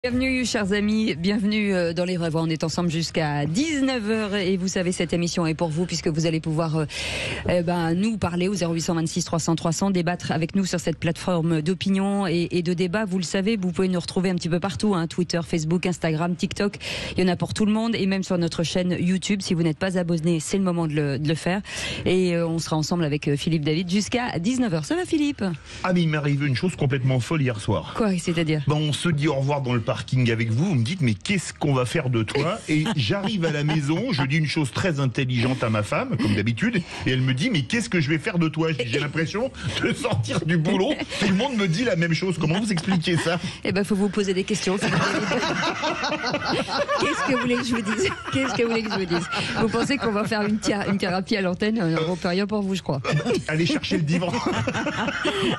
Bienvenue chers amis, bienvenue dans Les Vraies Voix. On est ensemble jusqu'à 19h et vous savez cette émission est pour vous puisque vous allez pouvoir nous parler au 0826 300 300, débattre avec nous sur cette plateforme d'opinion et de débat. Vous le savez, vous pouvez nous retrouver un petit peu partout, Twitter, Facebook, Instagram, TikTok, il y en a pour tout le monde et même sur notre chaîne YouTube. Si vous n'êtes pas abonné, c'est le moment de le faire et on sera ensemble avec Philippe David jusqu'à 19h. Ça va Philippe? Ah mais il m'est arrivé une chose complètement folle hier soir. Quoi, c'est-à-dire? On se dit au revoir dans le parking avec vous, vous me dites mais qu'est-ce qu'on va faire de toi? Et j'arrive à la maison, je dis une chose très intelligente à ma femme, comme d'habitude, et elle me dit mais qu'est-ce que je vais faire de toi? J'ai l'impression de sortir du boulot, tout le monde me dit la même chose. Comment vous expliquez ça? Eh ben, faut vous poser des questions. Qu'est-ce que vous voulez que je vous dise? Qu'est-ce que vous voulez que je vous dise? Vous pensez qu'on va faire une thérapie à l'antenne? On peut rien pour vous, je crois. Allez chercher le divan.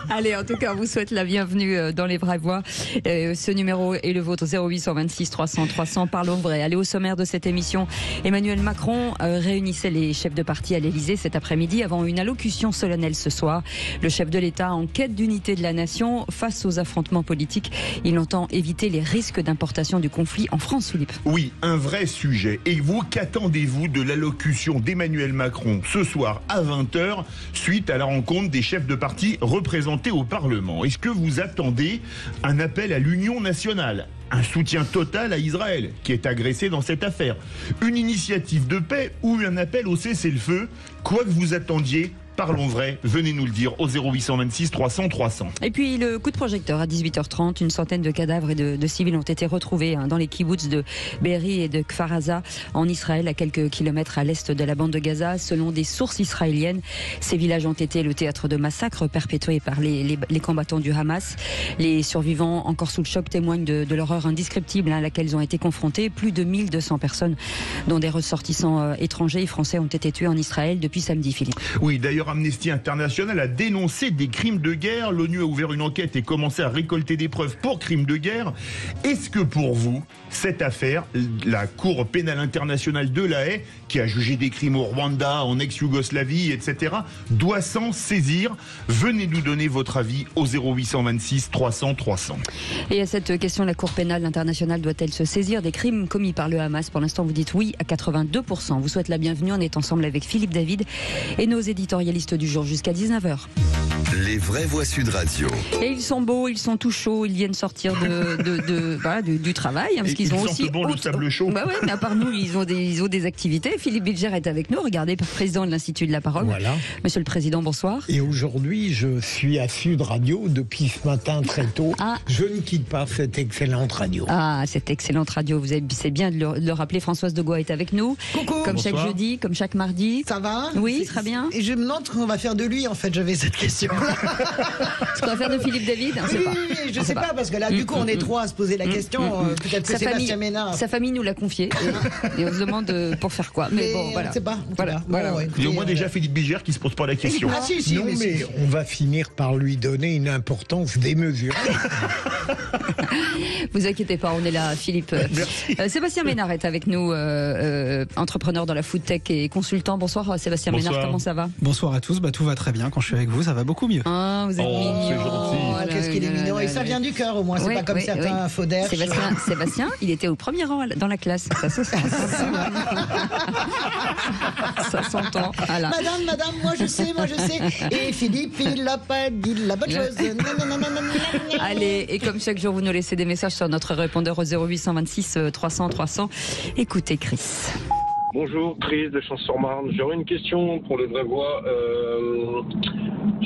Allez, en tout cas, on vous souhaite la bienvenue dans Les Vraies Voix. Ce numéro est le vôtre, 0826 300 300. Parlons vrai. Allez, au sommaire de cette émission, Emmanuel Macron réunissait les chefs de parti à l'Élysée cet après-midi avant une allocution solennelle ce soir. Le chef de l'État, en quête d'unité de la nation face aux affrontements politiques, il entend éviter les risques d'importation du conflit en France, Philippe. Oui, un vrai sujet. Et vous, qu'attendez-vous de l'allocution d'Emmanuel Macron ce soir à 20h suite à la rencontre des chefs de parti représentés au Parlement? Est-ce que vous attendez un appel à l'union nationale? Un soutien total à Israël, qui est agressé dans cette affaire? Une initiative de paix ou un appel au cessez-le-feu? Quoi que vous attendiez, parlons vrai, venez nous le dire au 0826 300 300. Et puis le coup de projecteur à 18h30, une centaine de cadavres et de civils ont été retrouvés dans les kibboutz de Be'eri et de Kfar Aza en Israël, à quelques kilomètres à l'est de la bande de Gaza. Selon des sources israéliennes, ces villages ont été le théâtre de massacres perpétrés par les combattants du Hamas. Les survivants, encore sous le choc, témoignent de l'horreur indescriptible à laquelle ils ont été confrontés. Plus de 1200 personnes, dont des ressortissants étrangers et français, ont été tués en Israël depuis samedi, Philippe. Oui, d'ailleurs, Amnesty International a dénoncé des crimes de guerre. L'ONU a ouvert une enquête et commencé à récolter des preuves pour crimes de guerre. Est-ce que pour vous, cette affaire, la Cour pénale internationale de La Haye, qui a jugé des crimes au Rwanda, en ex-Yougoslavie, etc., doit s'en saisir? Venez nous donner votre avis au 0826 300 300. Et à cette question, la Cour pénale internationale doit-elle se saisir des crimes commis par le Hamas? Pour l'instant, vous dites oui à 82%. Vous souhaite la bienvenue. On est ensemble avec Philippe David et nos éditorialistes du jour jusqu'à 19h. Les Vraies Voix Sud Radio. Et ils sont beaux, ils sont tout chauds, ils viennent sortir du travail, parce qu'ils ont aussi bon le sable chaud. Bah ouais, mais à part nous, ils ont des activités. Philippe Bilger est avec nous, regardez, président de l'Institut de la Parole. Voilà. Monsieur le Président, bonsoir. Et aujourd'hui, je suis à Sud Radio depuis ce matin très tôt. Je ne quitte pas cette excellente radio. Ah, cette excellente radio, c'est bien de le rappeler. Françoise de Gois est avec nous. Coucou. Comme Bonsoir. chaque jeudi, comme chaque mardi. Ça va? Oui, très bien. Et je me demande ce qu'on va faire de lui, en fait, j'avais cette question. Ce qu'on va faire de Philippe David, on sait pas. Je sais pas, parce que là, du coup, on est trois à se poser la question. Peut-être que Sébastien Ménard. Sa famille nous l'a confié et on se demande pour faire quoi. Mais bon, voilà. On ne sait pas. Voilà. Il y a au moins déjà Philippe Bilger qui se pose pas la question. Ah si, non, mais on va finir par lui donner une importance démesurée. Vous inquiétez pas, on est là, Philippe. Sébastien Ménard est avec nous, entrepreneur dans la food tech et consultant. Bonsoir Sébastien Ménard, comment ça va? Bonsoir à tous, tout va très bien. Quand je suis avec vous, ça va beaucoup mieux. Ah, vous êtes mignon. C'est gentil. Qu'est-ce qu'il est mignon. Et ça vient du cœur, au moins. C'est pas comme certains faux d'air. Sébastien, il était au premier rang dans la classe. Ça se sent. Ça s'entend. Voilà. Madame, moi je sais. Et Philippe, il n'a pas dit la bonne chose. Allez, et comme chaque jour, vous nous laissez des messages sur notre répondeur au 0826 300 300. Écoutez Chris. Bonjour, Chris de Champs-sur-Marne. J'aurais une question pour les vraies voix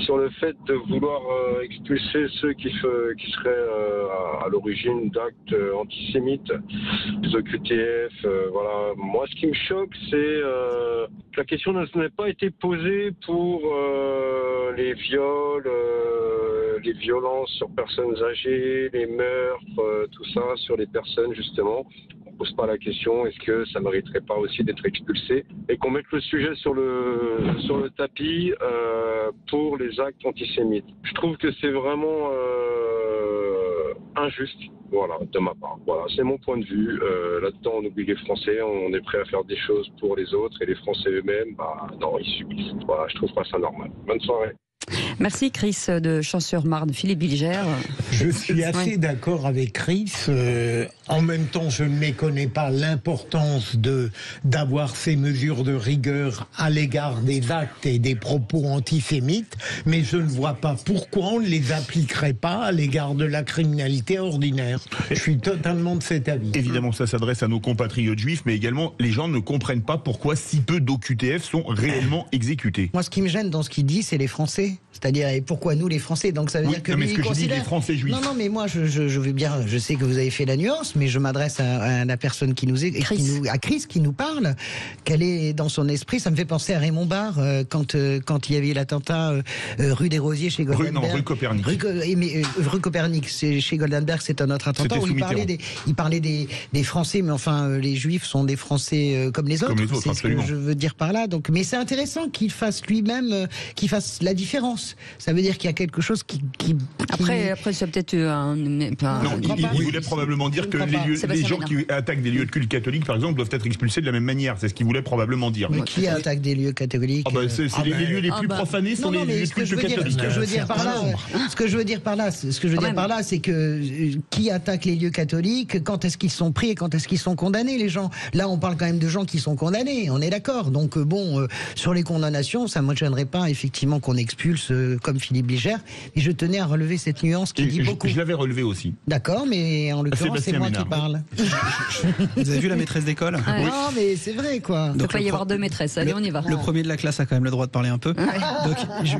sur le fait de vouloir expulser ceux qui seraient à l'origine d'actes antisémites, les OQTF. Voilà. Moi, ce qui me choque, c'est que la question n'a pas été posée pour les viols, les violences sur personnes âgées, les meurtres, tout ça, sur les personnes justement. Pose pas la question, est-ce que ça mériterait pas aussi d'être expulsé et qu'on mette le sujet sur le tapis pour les actes antisémites. Je trouve que c'est vraiment injuste, voilà, de ma part. Voilà, c'est mon point de vue. Là-dedans, on oublie les Français, on est prêt à faire des choses pour les autres et les Français eux-mêmes, non, ils subissent. Voilà, je trouve pas ça normal. Bonne soirée. Merci Chris de Champs-sur-Marne. Philippe Bilger. Je suis assez d'accord avec Chris. En même temps, je ne méconnais pas l'importance d'avoir ces mesures de rigueur à l'égard des actes et des propos antisémites, mais je ne vois pas pourquoi on ne les appliquerait pas à l'égard de la criminalité ordinaire. Je suis totalement de cet avis. Évidemment, ça s'adresse à nos compatriotes juifs, mais également, les gens ne comprennent pas pourquoi si peu d'OQTF sont réellement exécutés. Moi, ce qui me gêne dans ce qu'il dit, c'est les Français. C'est-à-dire, et pourquoi nous, les Français? Donc ça veut dire que non, mais lui, ce que je dis, les Français juifs. Non, mais moi, je veux bien. Je sais que vous avez fait la nuance, mais je m'adresse à la personne qui nous est, à Chris, qui nous parle. Quelle est dans son esprit? Ça me fait penser à Raymond Barre quand il y avait l'attentat rue des Rosiers chez Goldenberg. Rue Copernic. Rue Copernic, c'est chez Goldenberg, c'est un autre attentat où il parlait des Français, mais enfin, les Juifs sont des Français comme les autres. C'est ce que je veux dire par là. Donc, mais c'est intéressant qu'il fasse lui-même, qu'il fasse la différence. Ça veut dire qu'il y a quelque chose qui... Après, c'est peut-être il voulait probablement dire que les gens qui attaquent des lieux de culte catholiques, par exemple, doivent être expulsés de la même manière. C'est ce qu'il voulait probablement dire. Mais qui attaque des lieux catholiques? Les lieux les plus profanés sont les lieux de culte catholiques. Ce que je veux dire par là, c'est que qui attaque les lieux catholiques? Quand est-ce qu'ils sont pris et quand est-ce qu'ils sont condamnés, les gens? Là, on parle quand même de gens qui sont condamnés. On est d'accord. Donc sur les condamnations, ça ne me gênerait pas effectivement qu'on expulse comme Philippe Bilger. Et je tenais à relever cette nuance qui dit beaucoup. Je l'avais relevé aussi. D'accord, mais en l'occurrence, c'est moi qui parle. Vous avez vu la maîtresse d'école? Non, mais c'est vrai, quoi. Donc il va y avoir deux maîtresses. Allez, on y va. Le premier de la classe a quand même le droit de parler un peu.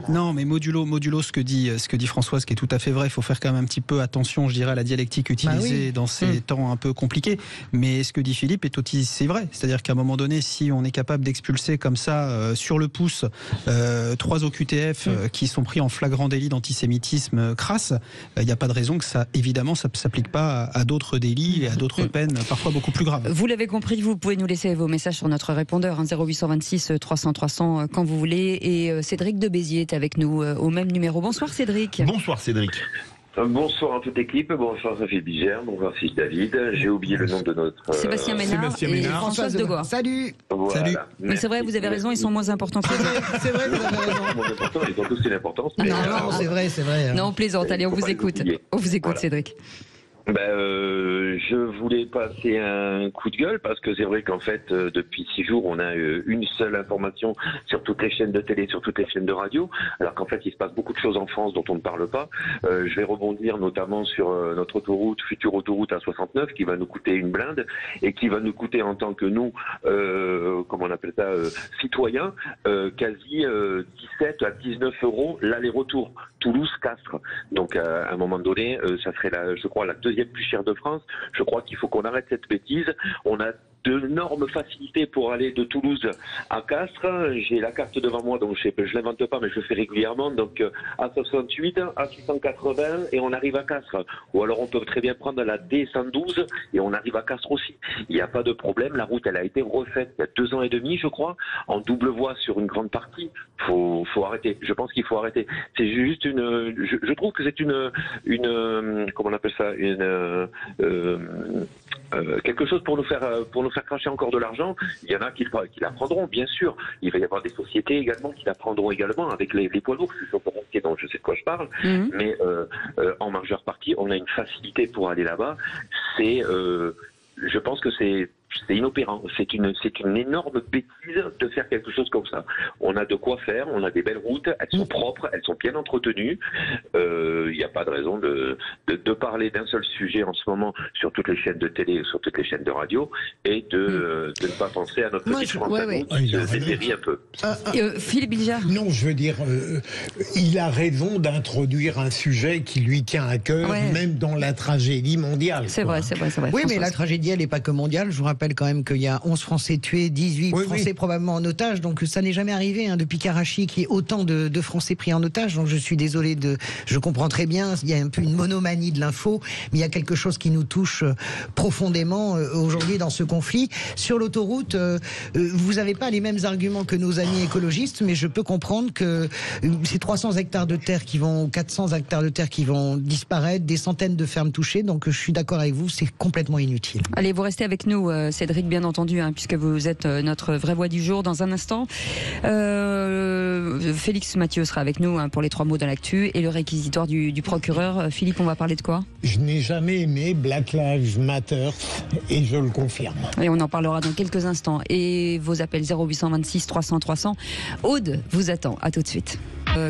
Non, mais modulo ce que dit Françoise, qui est tout à fait vrai. Il faut faire quand même un petit peu attention, je dirais, à la dialectique utilisée dans ces temps un peu compliqués. Mais ce que dit Philippe est aussi c'est vrai. C'est-à-dire qu'à un moment donné, si on est capable d'expulser comme ça, sur le pouce, 3 OQTF qui sont pris en flagrant délit d'antisémitisme crasse, il n'y a pas de raison que ça, évidemment, ça ne s'applique pas à d'autres délits et à d'autres peines parfois beaucoup plus graves. Vous l'avez compris, vous pouvez nous laisser vos messages sur notre répondeur 0826 300 300 quand vous voulez. Et Cédric de Béziers est avec nous au même numéro. Bonsoir Cédric. Bonsoir Cédric. Bonsoir à toute l'équipe, bonsoir Sophie Bilger, bonsoir Philippe David. J'ai oublié le nom de notre... Sébastien Ménard et Françoise Degaulle. Salut. Voilà. Salut. Mais c'est vrai, vous avez raison, ils sont moins importants que les autres. C'est vrai, vous avez raison. Moins importants, ils ont tous une importance. Non, c'est vrai. Non, on plaisante. Allez, on vous écoute. On vous écoute, voilà. Cédric. Je voulais passer un coup de gueule parce que c'est vrai qu'en fait, depuis 6 jours, on a une seule information sur toutes les chaînes de télé, sur toutes les chaînes de radio, alors qu'en fait, il se passe beaucoup de choses en France dont on ne parle pas. Je vais rebondir notamment sur notre future autoroute A69 qui va nous coûter une blinde et qui va nous coûter en tant que nous, comment on appelle ça, citoyens, quasi 17 à 19 euros l'aller-retour. Toulouse-Castres. Donc à un moment donné, ça serait je crois la deuxième plus chère de France. Je crois qu'il faut qu'on arrête cette bêtise. On a d'énormes facilités pour aller de Toulouse à Castres. J'ai la carte devant moi, donc je l'invente pas, mais je le fais régulièrement. Donc A68, A680 et on arrive à Castres. Ou alors on peut très bien prendre la D112 et on arrive à Castres aussi. Il n'y a pas de problème. La route, elle a été refaite il y a 2 ans et demi, je crois, en double voie sur une grande partie. Faut arrêter. Je pense qu'il faut arrêter. C'est juste je trouve que c'est une comment on appelle ça, quelque chose pour nous faire cracher encore de l'argent. Il y en a qui la prendront, bien sûr. Il va y avoir des sociétés également qui la prendront également avec les poids lourds. Donc je sais de quoi je parle. Mais en majeure partie, on a une facilité pour aller là-bas. Je pense que c'est inopérant. C'est une énorme bêtise de faire quelque chose comme ça. On a de quoi faire, on a des belles routes, elles sont propres, elles sont bien entretenues. Il n'y a pas de raison de parler d'un seul sujet en ce moment sur toutes les chaînes de télé, sur toutes les chaînes de radio, et de ne pas penser à notre petite France. C'est série un peu. Philippe Bilger. Non, je veux dire, il a raison d'introduire un sujet qui lui tient à cœur, même dans la tragédie mondiale. C'est vrai. Oui, mais la tragédie, elle n'est pas que mondiale. Je vous rappelle quand même qu'il y a 11 Français tués, 18 Français probablement en otage, donc ça n'est jamais arrivé depuis Karachi qu'il y ait autant de Français pris en otage. Donc je suis désolé je comprends très bien, il y a un peu une monomanie de l'info, mais il y a quelque chose qui nous touche profondément aujourd'hui dans ce conflit. Sur l'autoroute, vous n'avez pas les mêmes arguments que nos amis écologistes, mais je peux comprendre que ces 300 hectares de terre 400 hectares de terre qui vont disparaître, des centaines de fermes touchées, donc je suis d'accord avec vous, c'est complètement inutile. Allez, vous restez avec nous, Cédric, bien entendu, puisque vous êtes notre vraie voix du jour. Dans un instant, Félix Mathieu sera avec nous pour les 3 mots dans l'actu et le réquisitoire du procureur. Philippe, on va parler de quoi ? Je n'ai jamais aimé Black Lives Matter et je le confirme. Et on en parlera dans quelques instants. Et vos appels 0826 300 300. Aude vous attend. À tout de suite.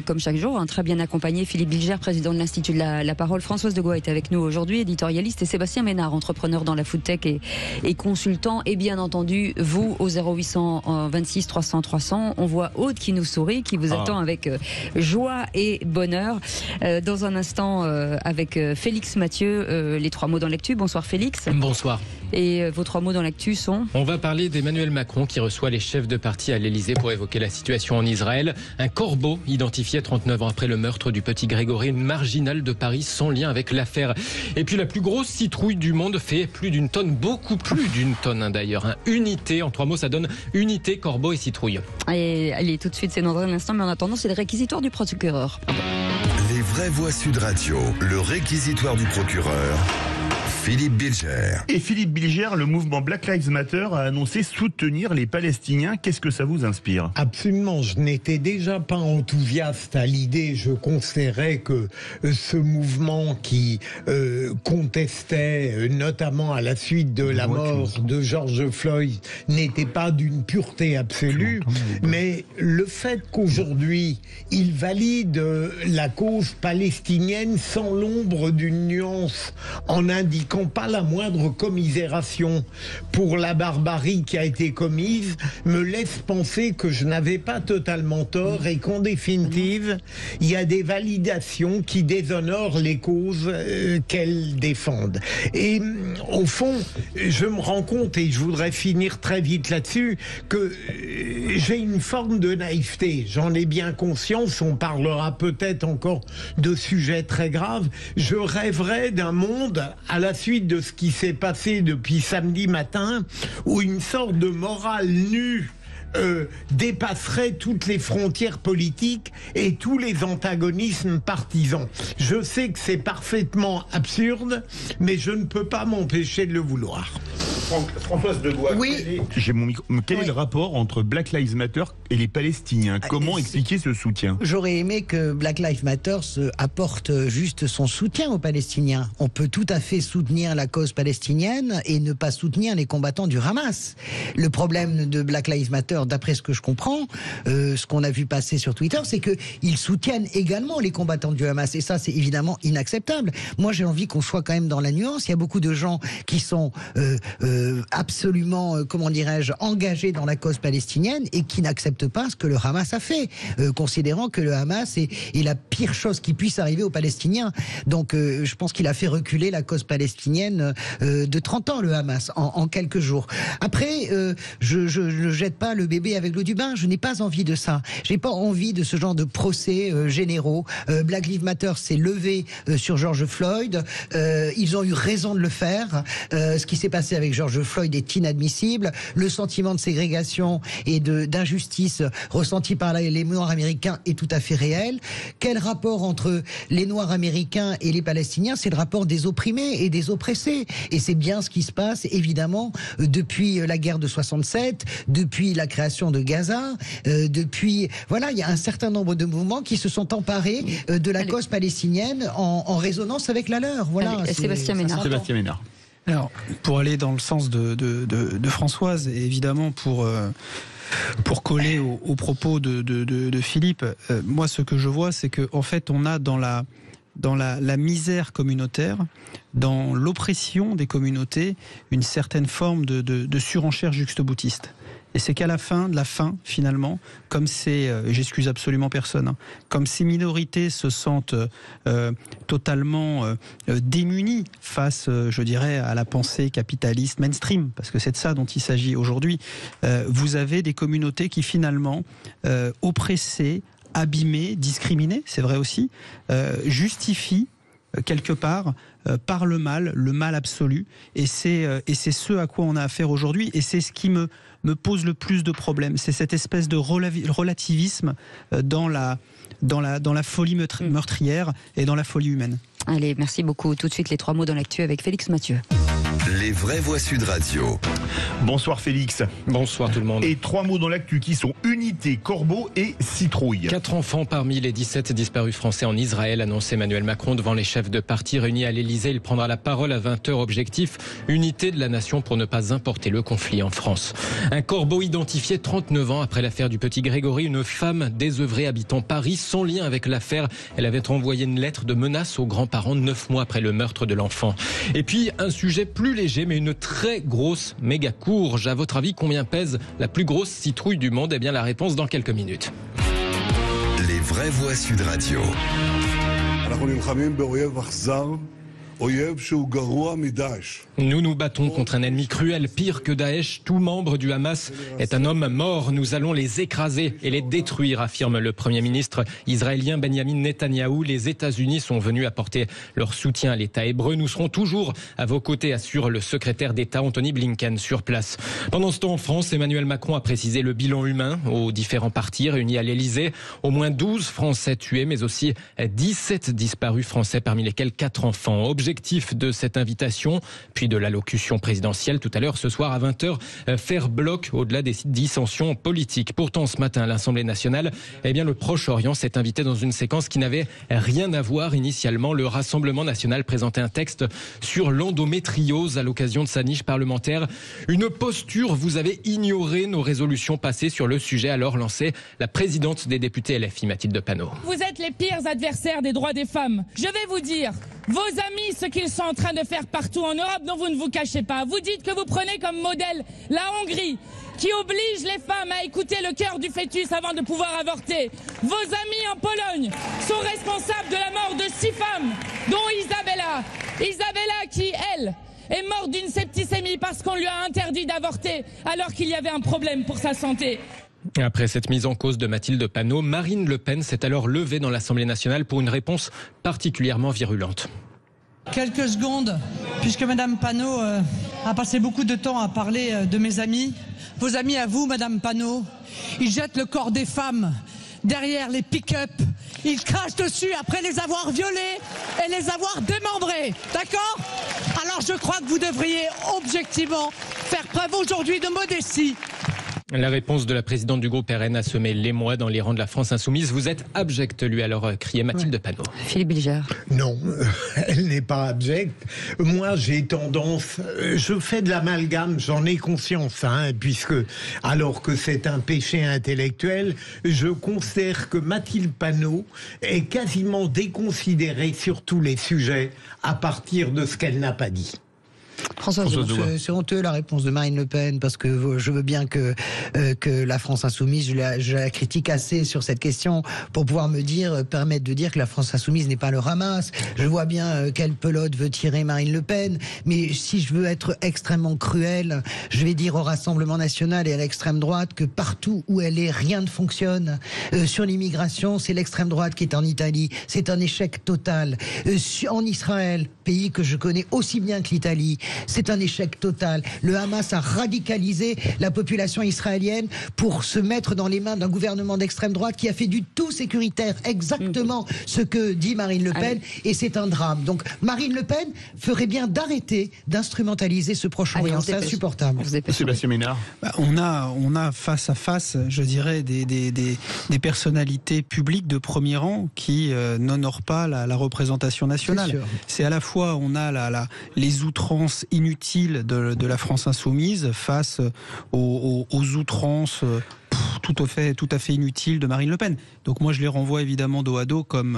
Comme chaque jour, très bien accompagné, Philippe Bilger, président de l'Institut de la Parole. Françoise Degois est avec nous aujourd'hui, éditorialiste, et Sébastien Ménard, entrepreneur dans la foodtech et consultant. Et bien entendu, vous, au 0826 300 300, on voit Aude qui nous sourit, qui vous attend avec joie et bonheur. Dans un instant, avec Félix Mathieu, les 3 mots dans l'actu. Bonsoir Félix. Bonsoir. Et vos 3 mots dans l'actu sont ? On va parler d'Emmanuel Macron qui reçoit les chefs de parti à l'Elysée pour évoquer la situation en Israël. Un corbeau identifié 39 ans après le meurtre du petit Grégory, une marginale de Paris sans lien avec l'affaire. Et puis la plus grosse citrouille du monde fait plus d'une tonne, beaucoup plus d'une tonne d'ailleurs. Unité, en 3 mots ça donne unité, corbeau et citrouille. Allez, tout de suite c'est dans un instant, mais en attendant c'est le réquisitoire du procureur. Les vraies voix Sud Radio, le réquisitoire du procureur. Philippe Bilger. Et Philippe Bilger, le mouvement Black Lives Matter a annoncé soutenir les Palestiniens. Qu'est-ce que ça vous inspire ? Absolument, je n'étais déjà pas enthousiaste à l'idée. Je considérais que ce mouvement qui contestait, notamment à la suite de la mort de George Floyd, n'était pas d'une pureté absolue. Mais le fait qu'aujourd'hui, il valide la cause palestinienne sans l'ombre d'une nuance, en indiquant pas la moindre commisération pour la barbarie qui a été commise, me laisse penser que je n'avais pas totalement tort et qu'en définitive, il y a des validations qui déshonorent les causes qu'elles défendent. Et au fond, je me rends compte, et je voudrais finir très vite là-dessus, que j'ai une forme de naïveté. J'en ai bien conscience, on parlera peut-être encore de sujets très graves. Je rêverais d'un monde à la suite de ce qui s'est passé depuis samedi matin, où une sorte de morale nue dépasserait toutes les frontières politiques et tous les antagonismes partisans. Je sais que c'est parfaitement absurde, mais je ne peux pas m'empêcher de le vouloir. Françoise Degois, oui. Quel est le rapport entre Black Lives Matter et les Palestiniens ? Comment expliquer ce soutien ? J'aurais aimé que Black Lives Matter apporte juste son soutien aux Palestiniens. On peut tout à fait soutenir la cause palestinienne et ne pas soutenir les combattants du Hamas. Le problème de Black Lives Matter, d'après ce que je comprends, ce qu'on a vu passer sur Twitter, c'est qu'ils soutiennent également les combattants du Hamas. Et ça, c'est évidemment inacceptable. Moi, j'ai envie qu'on soit quand même dans la nuance. Il y a beaucoup de gens qui sont absolument, comment dirais-je, engagés dans la cause palestinienne et qui n'acceptent pas ce que le Hamas a fait, considérant que le Hamas est la pire chose qui puisse arriver aux Palestiniens. Donc, je pense qu'il a fait reculer la cause palestinienne de 30 ans, le Hamas, en quelques jours. Après, je ne jette pas le bébé avec l'eau du bain. Je n'ai pas envie de ça. J'ai pas envie de ce genre de procès généraux. Black Lives Matter s'est levé sur George Floyd. Ils ont eu raison de le faire. Ce qui s'est passé avec George Floyd est inadmissible. Le sentiment de ségrégation et d'injustice ressenti par les Noirs américains est tout à fait réel. Quel rapport entre les Noirs américains et les Palestiniens ? C'est le rapport des opprimés et des oppressés. Et c'est bien ce qui se passe, évidemment, depuis la guerre de 67, depuis la création de Gaza, depuis... Voilà, il y a un certain nombre de mouvements qui se sont emparés de la cause palestinienne en résonance avec la leur. Voilà. Sébastien Ménard. Alors, pour aller dans le sens de Françoise, et évidemment pour coller aux propos de Philippe, moi ce que je vois, c'est qu'en fait on a dans la misère communautaire, dans l'oppression des communautés, une certaine forme de surenchère juxtaboutiste. Et c'est qu'à la fin, finalement, comme j'excuse absolument personne, comme ces minorités se sentent totalement démunies face, je dirais, à la pensée capitaliste mainstream, parce que c'est de ça dont il s'agit aujourd'hui, vous avez des communautés qui finalement, oppressées, abîmées, discriminées, c'est vrai aussi, justifient quelque part par le mal absolu, et c'est ce à quoi on a affaire aujourd'hui, et c'est ce qui me pose le plus de problèmes, c'est cette espèce de relativisme dans la folie meurtrière et dans la folie humaine. Allez, merci beaucoup. Tout de suite les 3 mots dans l'actu avec Félix Mathieu. Les vraies voix Sud Radio. Bonsoir Félix. Bonsoir tout le monde. Et 3 mots dans l'actu qui sont unité, corbeau et citrouille. 4 enfants parmi les 17 disparus français en Israël, annonce Emmanuel Macron devant les chefs de parti réunis à l'Elysée. Il prendra la parole à 20h. Objectif, unité de la nation pour ne pas importer le conflit en France. Un corbeau identifié 39 ans après l'affaire du petit Grégory. Une femme désœuvrée habitant Paris sans lien avec l'affaire. Elle avait envoyé une lettre de menace aux grands-parents 9 mois après le meurtre de l'enfant. Et puis un sujet plus léger mais une très grosse méga courge. À votre avis, combien pèse la plus grosse citrouille du monde ? Eh bien la réponse dans quelques minutes. Les vraies voix Sud Radio. Nous nous battons contre un ennemi cruel, pire que Daesh. Tout membre du Hamas est un homme mort. Nous allons les écraser et les détruire, affirme le Premier ministre israélien Benjamin Netanyahou. Les États-Unis sont venus apporter leur soutien à l'État hébreu. Nous serons toujours à vos côtés, assure le secrétaire d'État Anthony Blinken sur place. Pendant ce temps, en France, Emmanuel Macron a précisé le bilan humain aux différents partis réunis à l'Elysée. Au moins 12 Français tués, mais aussi 17 disparus français, parmi lesquels 4 enfants. Objectif de cette invitation, puis de l'allocution présidentielle tout à l'heure ce soir à 20h, faire bloc au-delà des dissensions politiques. Pourtant, ce matin à l'Assemblée nationale, le Proche-Orient s'est invité dans une séquence qui n'avait rien à voir initialement. Le Rassemblement national présentait un texte sur l'endométriose à l'occasion de sa niche parlementaire. Une posture, vous avez ignoré nos résolutions passées sur le sujet, alors lançait la présidente des députés LFI, Mathilde Panot. Vous êtes les pires adversaires des droits des femmes. Je vais vous dire, vos amis, ce qu'ils sont en train de faire partout en Europe, dont vous ne vous cachez pas. Vous dites que vous prenez comme modèle la Hongrie, qui oblige les femmes à écouter le cœur du fœtus avant de pouvoir avorter. Vos amis en Pologne sont responsables de la mort de 6 femmes, dont Isabella. Isabella qui, elle, est morte d'une septicémie parce qu'on lui a interdit d'avorter alors qu'il y avait un problème pour sa santé. Après cette mise en cause de Mathilde Panot, Marine Le Pen s'est alors levée dans l'Assemblée nationale pour une réponse particulièrement virulente. Quelques secondes, puisque Madame Panot a passé beaucoup de temps à parler de mes amis. Vos amis à vous, Madame Panot, ils jettent le corps des femmes derrière les pick-up. Ils crachent dessus après les avoir violées et les avoir démembrées. D'accord ? Alors je crois que vous devriez objectivement faire preuve aujourd'hui de modestie. La réponse de la présidente du groupe RN a semé l'émoi dans les rangs de la France insoumise. Vous êtes abjecte, lui, alors criait Mathilde Panot. Philippe Bilger. Non, elle n'est pas abjecte. Moi, j'ai tendance, je fais de l'amalgame, j'en ai conscience, puisque, alors que c'est un péché intellectuel, je considère que Mathilde Panot est quasiment déconsidérée sur tous les sujets à partir de ce qu'elle n'a pas dit. C'est honteux la réponse de Marine Le Pen, parce que je veux bien que la France insoumise, je la critique assez sur cette question pour pouvoir permettre de dire que la France insoumise n'est pas le Hamas. Je vois bien quelle pelote veut tirer Marine Le Pen, mais si je veux être extrêmement cruel, je vais dire au Rassemblement national et à l'extrême droite que partout où elle est, rien ne fonctionne. Sur l'immigration, c'est l'extrême droite qui est en Italie, c'est un échec total. En Israël, pays que je connais aussi bien que l'Italie, c'est un échec total. Le Hamas a radicalisé la population israélienne pour se mettre dans les mains d'un gouvernement d'extrême droite qui a fait du tout sécuritaire, exactement ce que dit Marine Le Pen, et c'est un drame. Donc Marine Le Pen ferait bien d'arrêter d'instrumentaliser ce Proche-Orient. C'est insupportable. Sébastien Ménard. On a face à face, je dirais, des personnalités publiques de premier rang qui n'honorent pas la représentation nationale. C'est à la fois, on a les outrances inutiles de la France insoumise face aux outrances tout à fait inutile de Marine Le Pen. Donc moi je les renvoie évidemment dos à dos comme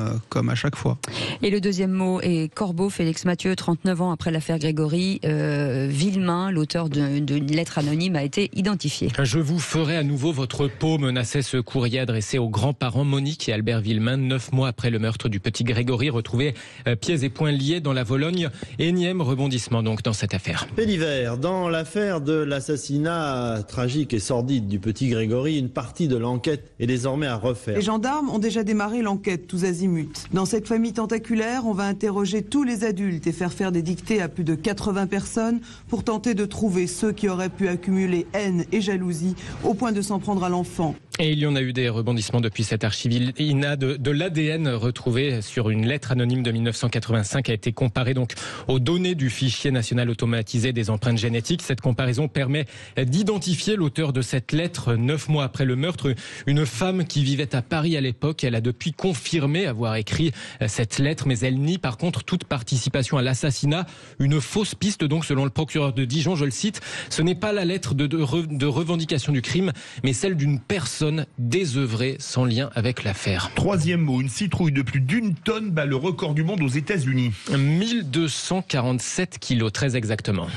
à chaque fois. Et le deuxième mot est corbeau. Félix Mathieu, 39 ans après l'affaire Grégory, Villemain, l'auteur d'une lettre anonyme, a été identifié. Je vous ferai à nouveau votre peau, menaçait ce courrier adressé aux grands-parents Monique et Albert Villemain, 9 mois après le meurtre du petit Grégory, retrouvé pieds et poings liés dans la Vologne. Énième rebondissement donc dans cette affaire. Fait divers, dans l'affaire de l'assassinat tragique et sordide du petit Grégory, une partie de l'enquête est désormais à refaire. Les gendarmes ont déjà démarré l'enquête tous azimuts. Dans cette famille tentaculaire, on va interroger tous les adultes et faire des dictées à plus de 80 personnes pour tenter de trouver ceux qui auraient pu accumuler haine et jalousie au point de s'en prendre à l'enfant. Et il y en a eu des rebondissements depuis cette archive. INA de l'ADN retrouvé sur une lettre anonyme de 1985 a été comparé donc aux données du fichier national automatisé des empreintes génétiques. Cette comparaison permet d'identifier l'auteur de cette lettre 9 mois après le meurtre. Une femme qui vivait à Paris à l'époque. Elle a depuis confirmé avoir écrit cette lettre, mais elle nie par contre toute participation à l'assassinat. Une fausse piste donc selon le procureur de Dijon, je le cite. Ce n'est pas la lettre de revendication du crime, mais celle d'une personne désœuvrée sans lien avec l'affaire. Troisième mot, une citrouille de plus d'1 tonne bat le record du monde aux États-Unis. 1247 kilos, très exactement.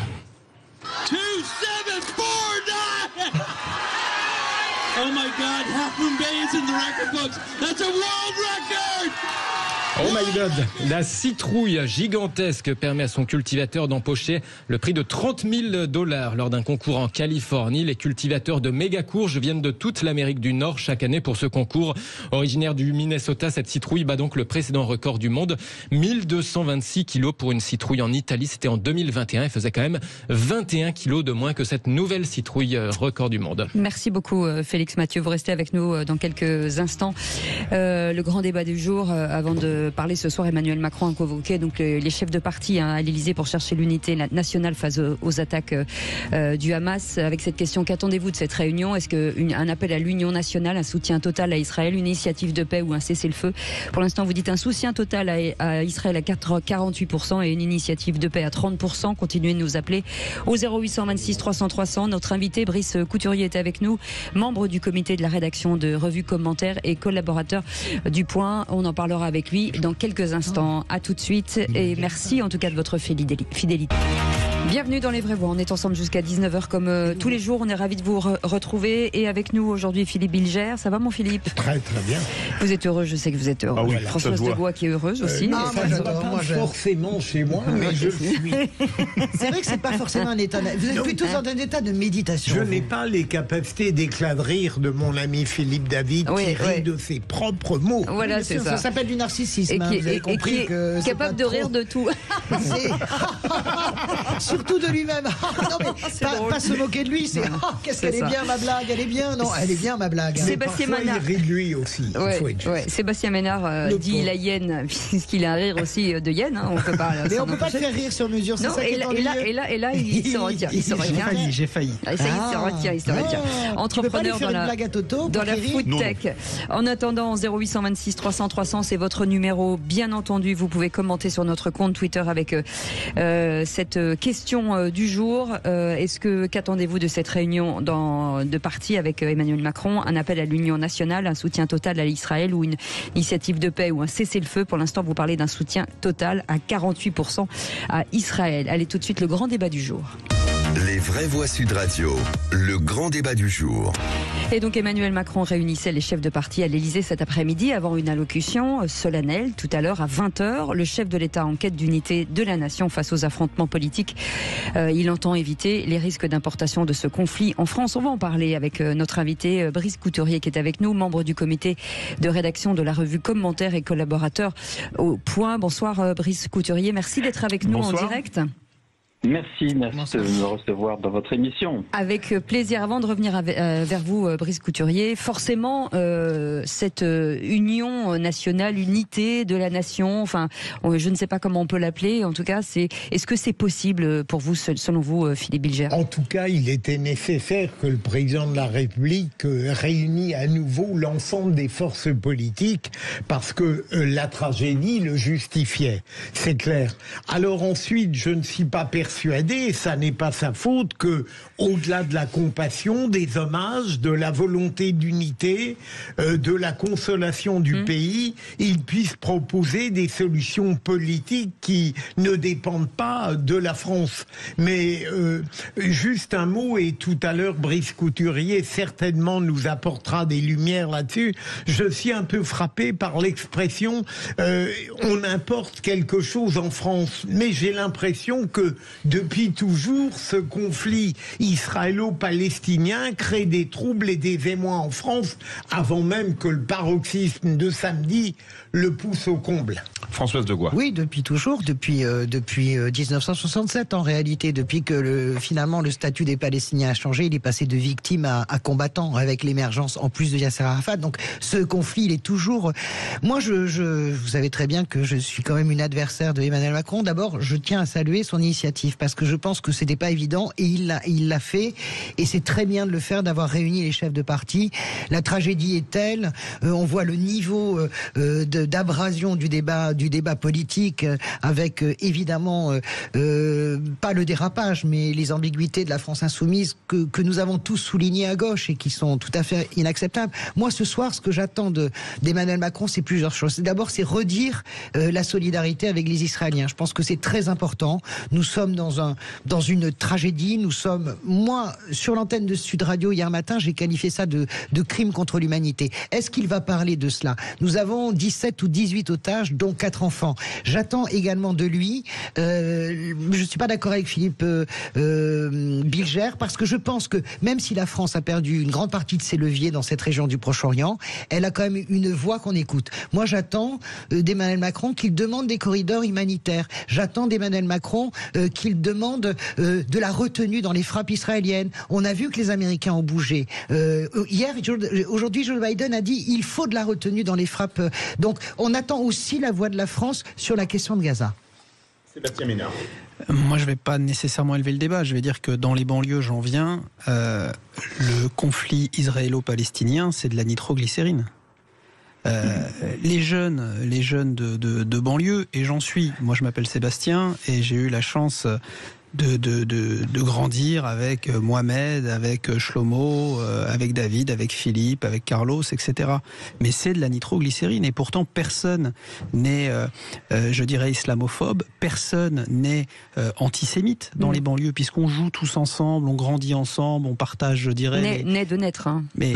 2749! Oh my God, Half Moon Bay is in the record books. That's a world record! Oh my God! La citrouille gigantesque permet à son cultivateur d'empocher le prix de $30 000 lors d'un concours en Californie. Les cultivateurs de méga courges viennent de toute l'Amérique du Nord chaque année pour ce concours. Originaire du Minnesota, cette citrouille bat donc le précédent record du monde. 1226 kilos pour une citrouille en Italie. C'était en 2021. Elle faisait quand même 21 kilos de moins que cette nouvelle citrouille record du monde. Merci beaucoup Félix Mathieu. Vous restez avec nous dans quelques instants. Le grand débat du jour avant de parler ce soir. Emmanuel Macron a convoqué donc les chefs de parti à l'Elysée pour chercher l'unité nationale face aux attaques du Hamas. Avec cette question, qu'attendez-vous de cette réunion? Est-ce qu'un appel à l'union nationale, un soutien total à Israël, une initiative de paix ou un cessez-le-feu? Pour l'instant, vous dites un soutien total à Israël à 48% et une initiative de paix à 30%. Continuez de nous appeler au 0826 300 300. Notre invité, Brice Couturier, est avec nous, membre du comité de la rédaction de Revue Commentaires et collaborateur du Point. On en parlera avec lui dans quelques instants. À tout de suite et merci en tout cas de votre fidélité. Bienvenue dans Les Vraies Voix. On est ensemble jusqu'à 19h comme tous les jours. On est ravis de vous retrouver. Et avec nous aujourd'hui, Philippe Bilger. Ça va mon Philippe? Très très bien. Vous êtes heureux, je sais que vous êtes heureux. Ah oui, Françoise Degois qui est heureuse aussi. Non, ça ne va pas forcément chez moi, mais je suis. C'est vrai que c'est pas forcément un état. Vous êtes plutôt dans un état de méditation. Je n'ai pas les capacités d'éclat de rire de mon ami Philippe David qui rit de ses propres mots. Voilà, c'est ça. Ça s'appelle du narcissisme. Et vous avez compris qui est que capable de rire de tout. Surtout de lui-même. Non, mais pas se moquer de lui. C'est qu'est-ce qu'elle est bien ma blague. Elle est bien. Non, elle est bien ma blague. Sébastien Ménard. Il rit de lui aussi. Sébastien Ménard dit la hyène, puisqu'il a un rire aussi de hyène. On peut pas. Mais on peut pas le faire rire sur mesure. Non, et là, il se retient. J'ai failli. Ça, il se retient. Entrepreneur dans la food tech. En attendant, 0826 300 300, c'est votre numéro. Bien entendu, vous pouvez commenter sur notre compte Twitter avec cette question du jour. Qu'attendez-vous de cette réunion de parti avec Emmanuel Macron? Un appel à l'union nationale, un soutien total à Israël ou une initiative de paix ou un cessez-le-feu? Pour l'instant, vous parlez d'un soutien total à 48% à Israël. Allez, tout de suite, le grand débat du jour. Les Vraies Voix Sud Radio, le grand débat du jour. Et donc Emmanuel Macron réunissait les chefs de parti à l'Elysée cet après-midi avant une allocution solennelle tout à l'heure à 20h. Le chef de l'État en quête d'unité de la nation face aux affrontements politiques. Il entend éviter les risques d'importation de ce conflit en France. On va en parler avec notre invité Brice Couturier qui est avec nous, membre du comité de rédaction de la revue Commentaires et collaborateur au Point. Bonsoir Brice Couturier, merci d'être avec nous en direct. Merci de me recevoir dans votre émission. Avec plaisir. Avant de revenir vers vous, Brice Couturier, forcément, cette union nationale, unité de la nation, enfin, je ne sais pas comment on peut l'appeler, en tout cas, est-ce que c'est possible pour vous, selon vous, Philippe Bilger? En tout cas, il était nécessaire que le président de la République réunisse à nouveau l'ensemble des forces politiques, parce que la tragédie le justifiait, c'est clair. Alors ensuite, je ne suis pas persuadé, et ça n'est pas sa faute, que au-delà de la compassion, des hommages, de la volonté d'unité, de la consolation du pays, il puisse proposer des solutions politiques qui ne dépendent pas de la France. Mais juste un mot, et tout à l'heure Brice Couturier certainement nous apportera des lumières là-dessus. Je suis un peu frappé par l'expression on importe quelque chose en France, mais j'ai l'impression que depuis toujours, ce conflit israélo-palestinien crée des troubles et des émois en France, avant même que le paroxysme de samedi le pousse au comble. Françoise Degois. Oui, depuis toujours, depuis 1967 en réalité, depuis que finalement le statut des Palestiniens a changé, il est passé de victime à combattant avec l'émergence en plus de Yasser Arafat. Donc ce conflit, il est toujours... Moi, vous savez très bien que je suis quand même une adversaire de Emmanuel Macron. D'abord, je tiens à saluer son initiative parce que je pense que c'était pas évident et il l'a fait et c'est très bien de le faire, d'avoir réuni les chefs de parti. La tragédie est telle, on voit le niveau d'abrasion du débat politique avec évidemment pas le dérapage mais les ambiguïtés de la France insoumise que nous avons tous soulignées à gauche et qui sont tout à fait inacceptables. Moi ce soir ce que j'attends d'Emmanuel Macron c'est plusieurs choses. D'abord c'est redire la solidarité avec les Israéliens. Je pense que c'est très important. Nous sommes dans une tragédie, moi sur l'antenne de Sud Radio hier matin j'ai qualifié ça de crime contre l'humanité. Est-ce qu'il va parler de cela? Nous avons 17 ou 18 otages dont 4 enfants. J'attends également de lui, je suis pas d'accord avec Philippe Bilger, parce que je pense que même si la France a perdu une grande partie de ses leviers dans cette région du Proche-Orient, elle a quand même une voix qu'on écoute. Moi j'attends d'Emmanuel Macron qu'il demande des corridors humanitaires. J'attends d'Emmanuel Macron qu'il demande de la retenue dans les frappes israéliennes. On a vu que les Américains ont bougé. Aujourd'hui Joe Biden a dit il faut de la retenue dans les frappes. Donc on attend aussi la voix de la France sur la question de Gaza. Sébastien Ménard. Moi, je ne vais pas nécessairement élever le débat. Je vais dire que dans les banlieues, j'en viens, le conflit israélo-palestinien, c'est de la nitroglycérine. Les jeunes de banlieue, et j'en suis. Moi, je m'appelle Sébastien et j'ai eu la chance de grandir avec Mohamed, avec Shlomo, avec David, avec Philippe, avec Carlos, etc. Mais c'est de la nitroglycérine et pourtant personne n'est, je dirais, islamophobe, personne n'est antisémite dans les banlieues puisqu'on joue tous ensemble, on grandit ensemble, on partage, je dirais... Né de naître. Hein. Mais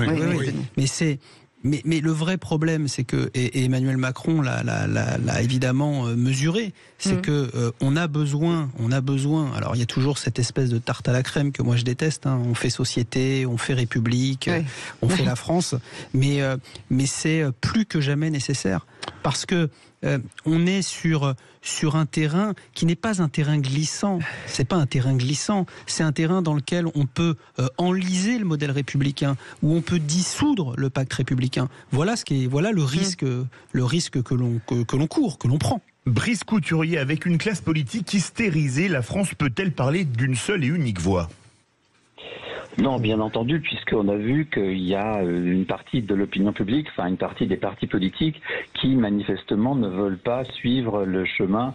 c'est... Mais le vrai problème, c'est que, et Emmanuel Macron l'a évidemment mesuré, c'est que on a besoin. Alors il y a toujours cette espèce de tarte à la crème que moi je déteste. Hein. On fait société, on fait République, on fait la France, mais c'est plus que jamais nécessaire parce que on est sur un terrain qui n'est pas un terrain glissant. C'est pas un terrain glissant. C'est un terrain dans lequel on peut enliser le modèle républicain, où on peut dissoudre le pacte républicain. Voilà le risque que l'on court, que l'on prend. Brice Couturier, avec une classe politique hystérisée, la France peut-elle parler d'une seule et unique voix ? Non, bien entendu, puisqu'on a vu qu'il y a une partie de l'opinion publique, enfin une partie des partis politiques qui manifestement ne veulent pas suivre le chemin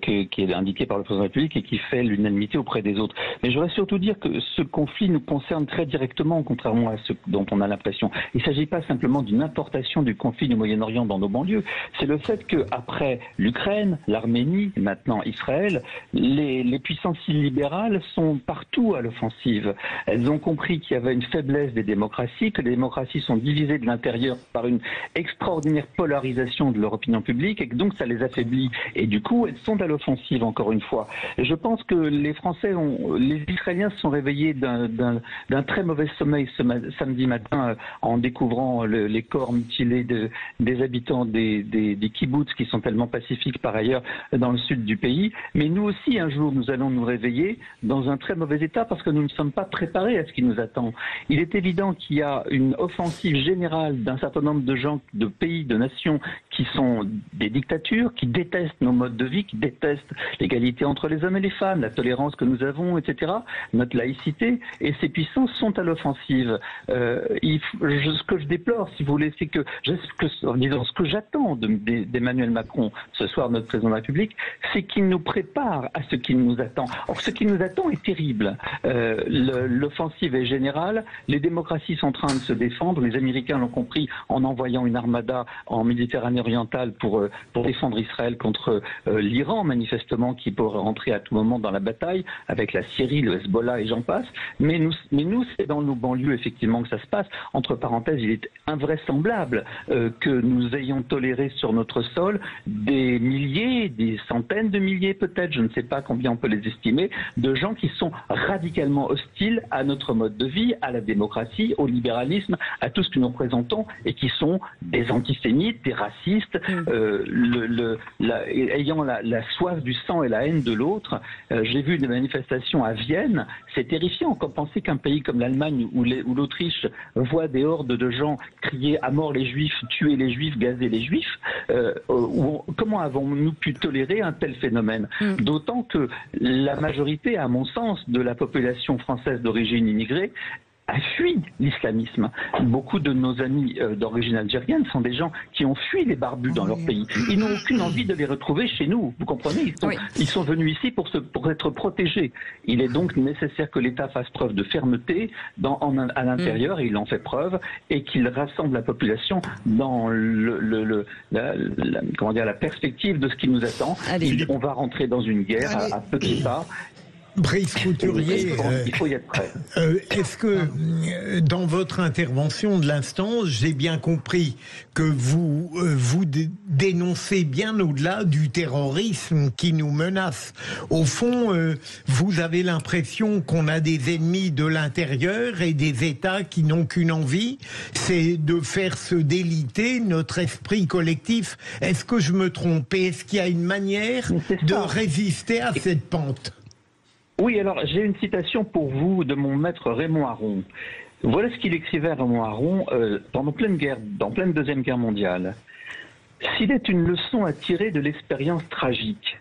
qui est indiqué par le président de la République et qui fait l'unanimité auprès des autres. Mais je voudrais surtout dire que ce conflit nous concerne très directement, contrairement à ce dont on a l'impression. Il ne s'agit pas simplement d'une importation du conflit du Moyen-Orient dans nos banlieues, c'est le fait qu'après l'Ukraine, l'Arménie, maintenant Israël, les puissances illibérales sont partout à l'offensive. Elles ont compris qu'il y avait une faiblesse des démocraties, que les démocraties sont divisées de l'intérieur par une extraordinaire polarisation de leur opinion publique et que donc ça les affaiblit. Et du coup, elles sont à l'offensive encore une fois. Et je pense que les Israéliens se sont réveillés d'un très mauvais sommeil samedi matin en découvrant les corps mutilés des habitants des kibboutz qui sont tellement pacifiques par ailleurs dans le sud du pays. Mais nous aussi, un jour, nous allons nous réveiller dans un très mauvais état parce que nous ne sommes pas préparés à ce qui nous attend. Il est évident qu'il y a une offensive générale d'un certain nombre de gens, de pays, de nations qui sont des dictatures, qui détestent nos modes de vie, qui détestent l'égalité entre les hommes et les femmes, la tolérance que nous avons, etc., notre laïcité, et ces puissances sont à l'offensive. Ce que je déplore, si vous voulez, c'est que ce que j'attends d'Emmanuel Macron, ce soir notre président de la République, c'est qu'il nous prépare à ce qui nous attend. Or, ce qui nous attend est terrible. L'offensive offensive est générale. Les démocraties sont en train de se défendre. Les Américains l'ont compris en envoyant une armada en Méditerranée orientale pour défendre Israël contre l'Iran, manifestement, qui pourrait rentrer à tout moment dans la bataille, avec la Syrie, le Hezbollah et j'en passe. Mais nous, c'est dans nos banlieues, effectivement, que ça se passe. Entre parenthèses, il est invraisemblable que nous ayons toléré sur notre sol des milliers, des centaines de milliers peut-être, je ne sais pas combien on peut les estimer, de gens qui sont radicalement hostiles à notre mode de vie, à la démocratie, au libéralisme, à tout ce que nous représentons, et qui sont des antisémites, des racistes, ayant la soif du sang et la haine de l'autre. J'ai vu des manifestations à Vienne, c'est terrifiant. Quand penser qu'un pays comme l'Allemagne ou l'Autriche voit des hordes de gens crier à mort les juifs, tuer les juifs, gazer les juifs, comment avons-nous pu tolérer un tel phénomène? D'autant que la majorité, à mon sens, de la population française d'origine immigrée a fui l'islamisme. Beaucoup de nos amis d'origine algérienne sont des gens qui ont fui les barbus dans leur pays. Ils n'ont aucune envie de les retrouver chez nous. Vous comprenez? Ils sont venus ici pour être protégés. Il est donc nécessaire que l'État fasse preuve de fermeté à l'intérieur, et il en fait preuve, et qu'il rassemble la population dans la perspective de ce qui nous attend. On va rentrer dans une guerre à petits pas. Brice Couturier, il faut y être prêt. Est-ce que dans votre intervention de l'instant, j'ai bien compris que vous dénoncez bien au-delà du terrorisme qui nous menace? Au fond, vous avez l'impression qu'on a des ennemis de l'intérieur et des États qui n'ont qu'une envie, c'est de faire se déliter notre esprit collectif. Est-ce que je me trompe? Est-ce qu'il y a une manière de résister à cette pente? Oui, alors j'ai une citation pour vous de mon maître Raymond Aron. Voilà ce qu'il écrivait, Raymond Aron, pendant pleine Deuxième Guerre mondiale. S'il est une leçon à tirer de l'expérience tragique,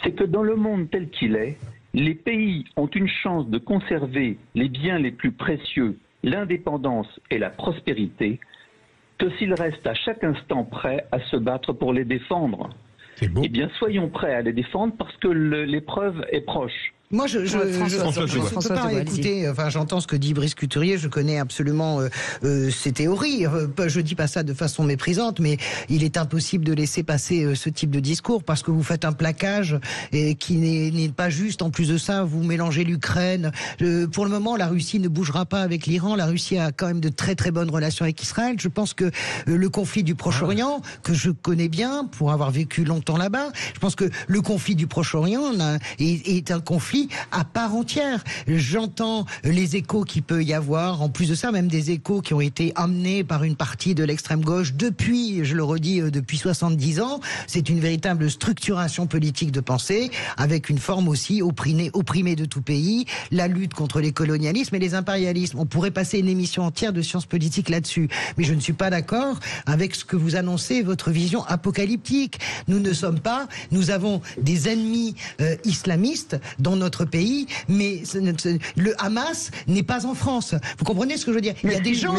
c'est que dans le monde tel qu'il est, les pays ont une chance de conserver les biens les plus précieux, l'indépendance et la prospérité, que s'ils restent à chaque instant prêts à se battre pour les défendre. Eh bien, soyons prêts à les défendre parce que l'épreuve est proche. Moi, je peux pas écouter. Enfin, j'entends ce que dit Brice Couturier. Je connais absolument ses théories. Je dis pas ça de façon méprisante, mais il est impossible de laisser passer ce type de discours parce que vous faites un plaquage qui n'est pas juste. En plus de ça, vous mélangez l'Ukraine. Pour le moment, la Russie ne bougera pas avec l'Iran. La Russie a quand même de très très bonnes relations avec Israël. Je pense que le conflit du Proche-Orient, que je connais bien pour avoir vécu longtemps là-bas, je pense que le conflit du Proche-Orient est un conflit à part entière. J'entends les échos qu'il peut y avoir, en plus de ça, même des échos qui ont été amenés par une partie de l'extrême gauche depuis, je le redis, depuis 70 ans. C'est une véritable structuration politique de pensée, avec une forme aussi opprimée de tout pays, la lutte contre les colonialismes et les impérialismes. On pourrait passer une émission entière de sciences politiques là-dessus, mais je ne suis pas d'accord avec ce que vous annoncez, votre vision apocalyptique. Nous avons des ennemis islamistes dans notre pays, mais le Hamas n'est pas en France. Vous comprenez ce que je veux dire? Il y a des gens...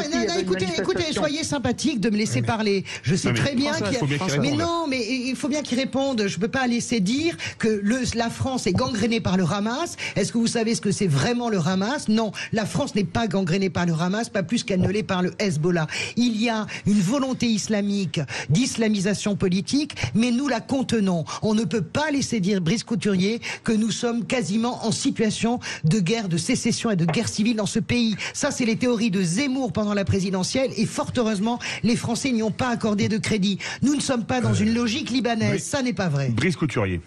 Écoutez, soyez sympathiques de me laisser parler. Je sais très bien qu'il y a... Mais non, mais il faut bien qu'ils répondent. Je ne peux pas laisser dire que la France est gangrénée par le Hamas. Est-ce que vous savez ce que c'est vraiment le Hamas? Non, la France n'est pas gangrénée par le Hamas, pas plus qu'elle ne l'est par le Hezbollah. Il y a une volonté islamique d'islamisation politique, mais nous la contenons. On ne peut pas laisser dire, Brice Couturier, que nous sommes quasiment en situation de guerre, de sécession et de guerre civile dans ce pays. Ça, c'est les théories de Zemmour pendant la présidentielle, et fort heureusement, les Français n'y ont pas accordé de crédit. Nous ne sommes pas dans une logique libanaise, ça n'est pas vrai. Brice Couturier.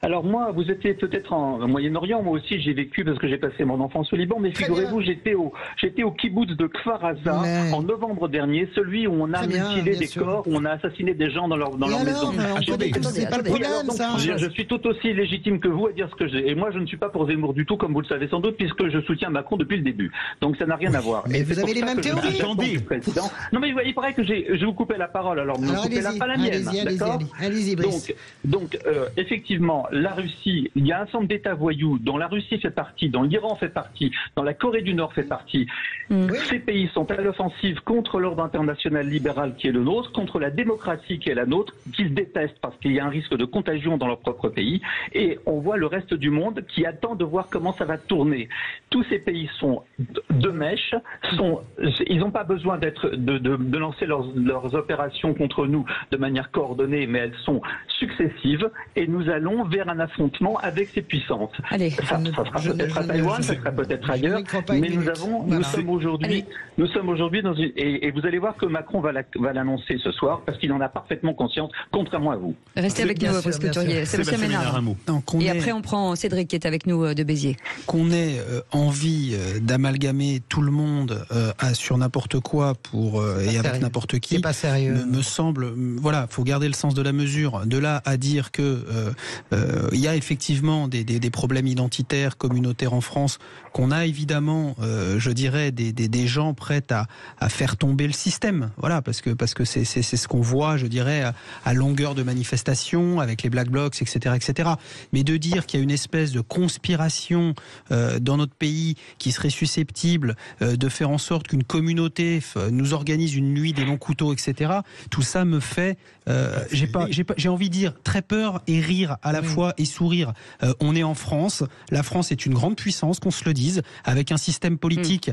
Alors moi, vous étiez peut-être en Moyen-Orient, moi aussi j'ai vécu parce que j'ai passé mon enfance au Liban, mais figurez-vous, j'étais au kibboutz de Kfar Aza en novembre dernier, celui où on a mutilé des corps, où on a assassiné des gens dans leur maison. C'est pas le problème, ça. Je suis tout aussi légitime que vous à dire ce que j'ai. Et moi, je ne suis pas pour Zemmour du tout, comme vous le savez sans doute, puisque je soutiens Macron depuis le début. Donc ça n'a rien à voir. Mais vous avez les mêmes théories. Non mais il paraît que je vous coupais la parole, alors ne coupez pas la mienne. Allez-y, donc effectivement, la Russie, il y a un ensemble d'États voyous dont la Russie fait partie, dont l'Iran fait partie, dont la Corée du Nord fait partie. Ces pays sont à l'offensive contre l'ordre international libéral qui est le nôtre, contre la démocratie qui est la nôtre, qui se détestent parce qu'il y a un risque de contagion dans leur propre pays. Et on voit le reste du monde qui attend de voir comment ça va tourner. Tous ces pays sont de mèche, ils n'ont pas besoin de lancer leurs opérations contre nous de manière coordonnée, mais elles sont successives et nous allons vers un affrontement avec ces puissances. Allez, ça sera peut-être à Taïwan, ça sera peut-être ailleurs, mais nous sommes aujourd'hui dans une... Et vous allez voir que Macron va l'annoncer ce soir parce qu'il en a parfaitement conscience, contrairement à vous. Restez avec nous, Brice Couturier. Sébastien Ménard. Et après, on prend Cédric qui est avec nous de Béziers. Qu'on ait envie d'amalgamer tout le monde sur n'importe quoi et avec n'importe qui, pas sérieux. Me semble, voilà, faut garder le sens de la mesure. De là à dire que il y a effectivement des problèmes identitaires, communautaires en France, qu'on a évidemment, je dirais, des gens prêts à faire tomber le système. Voilà, parce que c'est ce qu'on voit, je dirais, à longueur de manifestations, avec les Black Blocs, etc., etc. Mais de dire qu'il y a une espèce de conspiration dans notre pays qui serait susceptible de faire en sorte qu'une communauté nous organise une nuit des longs couteaux, etc. Tout ça me fait, j'ai envie de dire, très peur et rire à la fois et sourire. On est en France, la France est une grande puissance, qu'on se le dise, avec un système politique.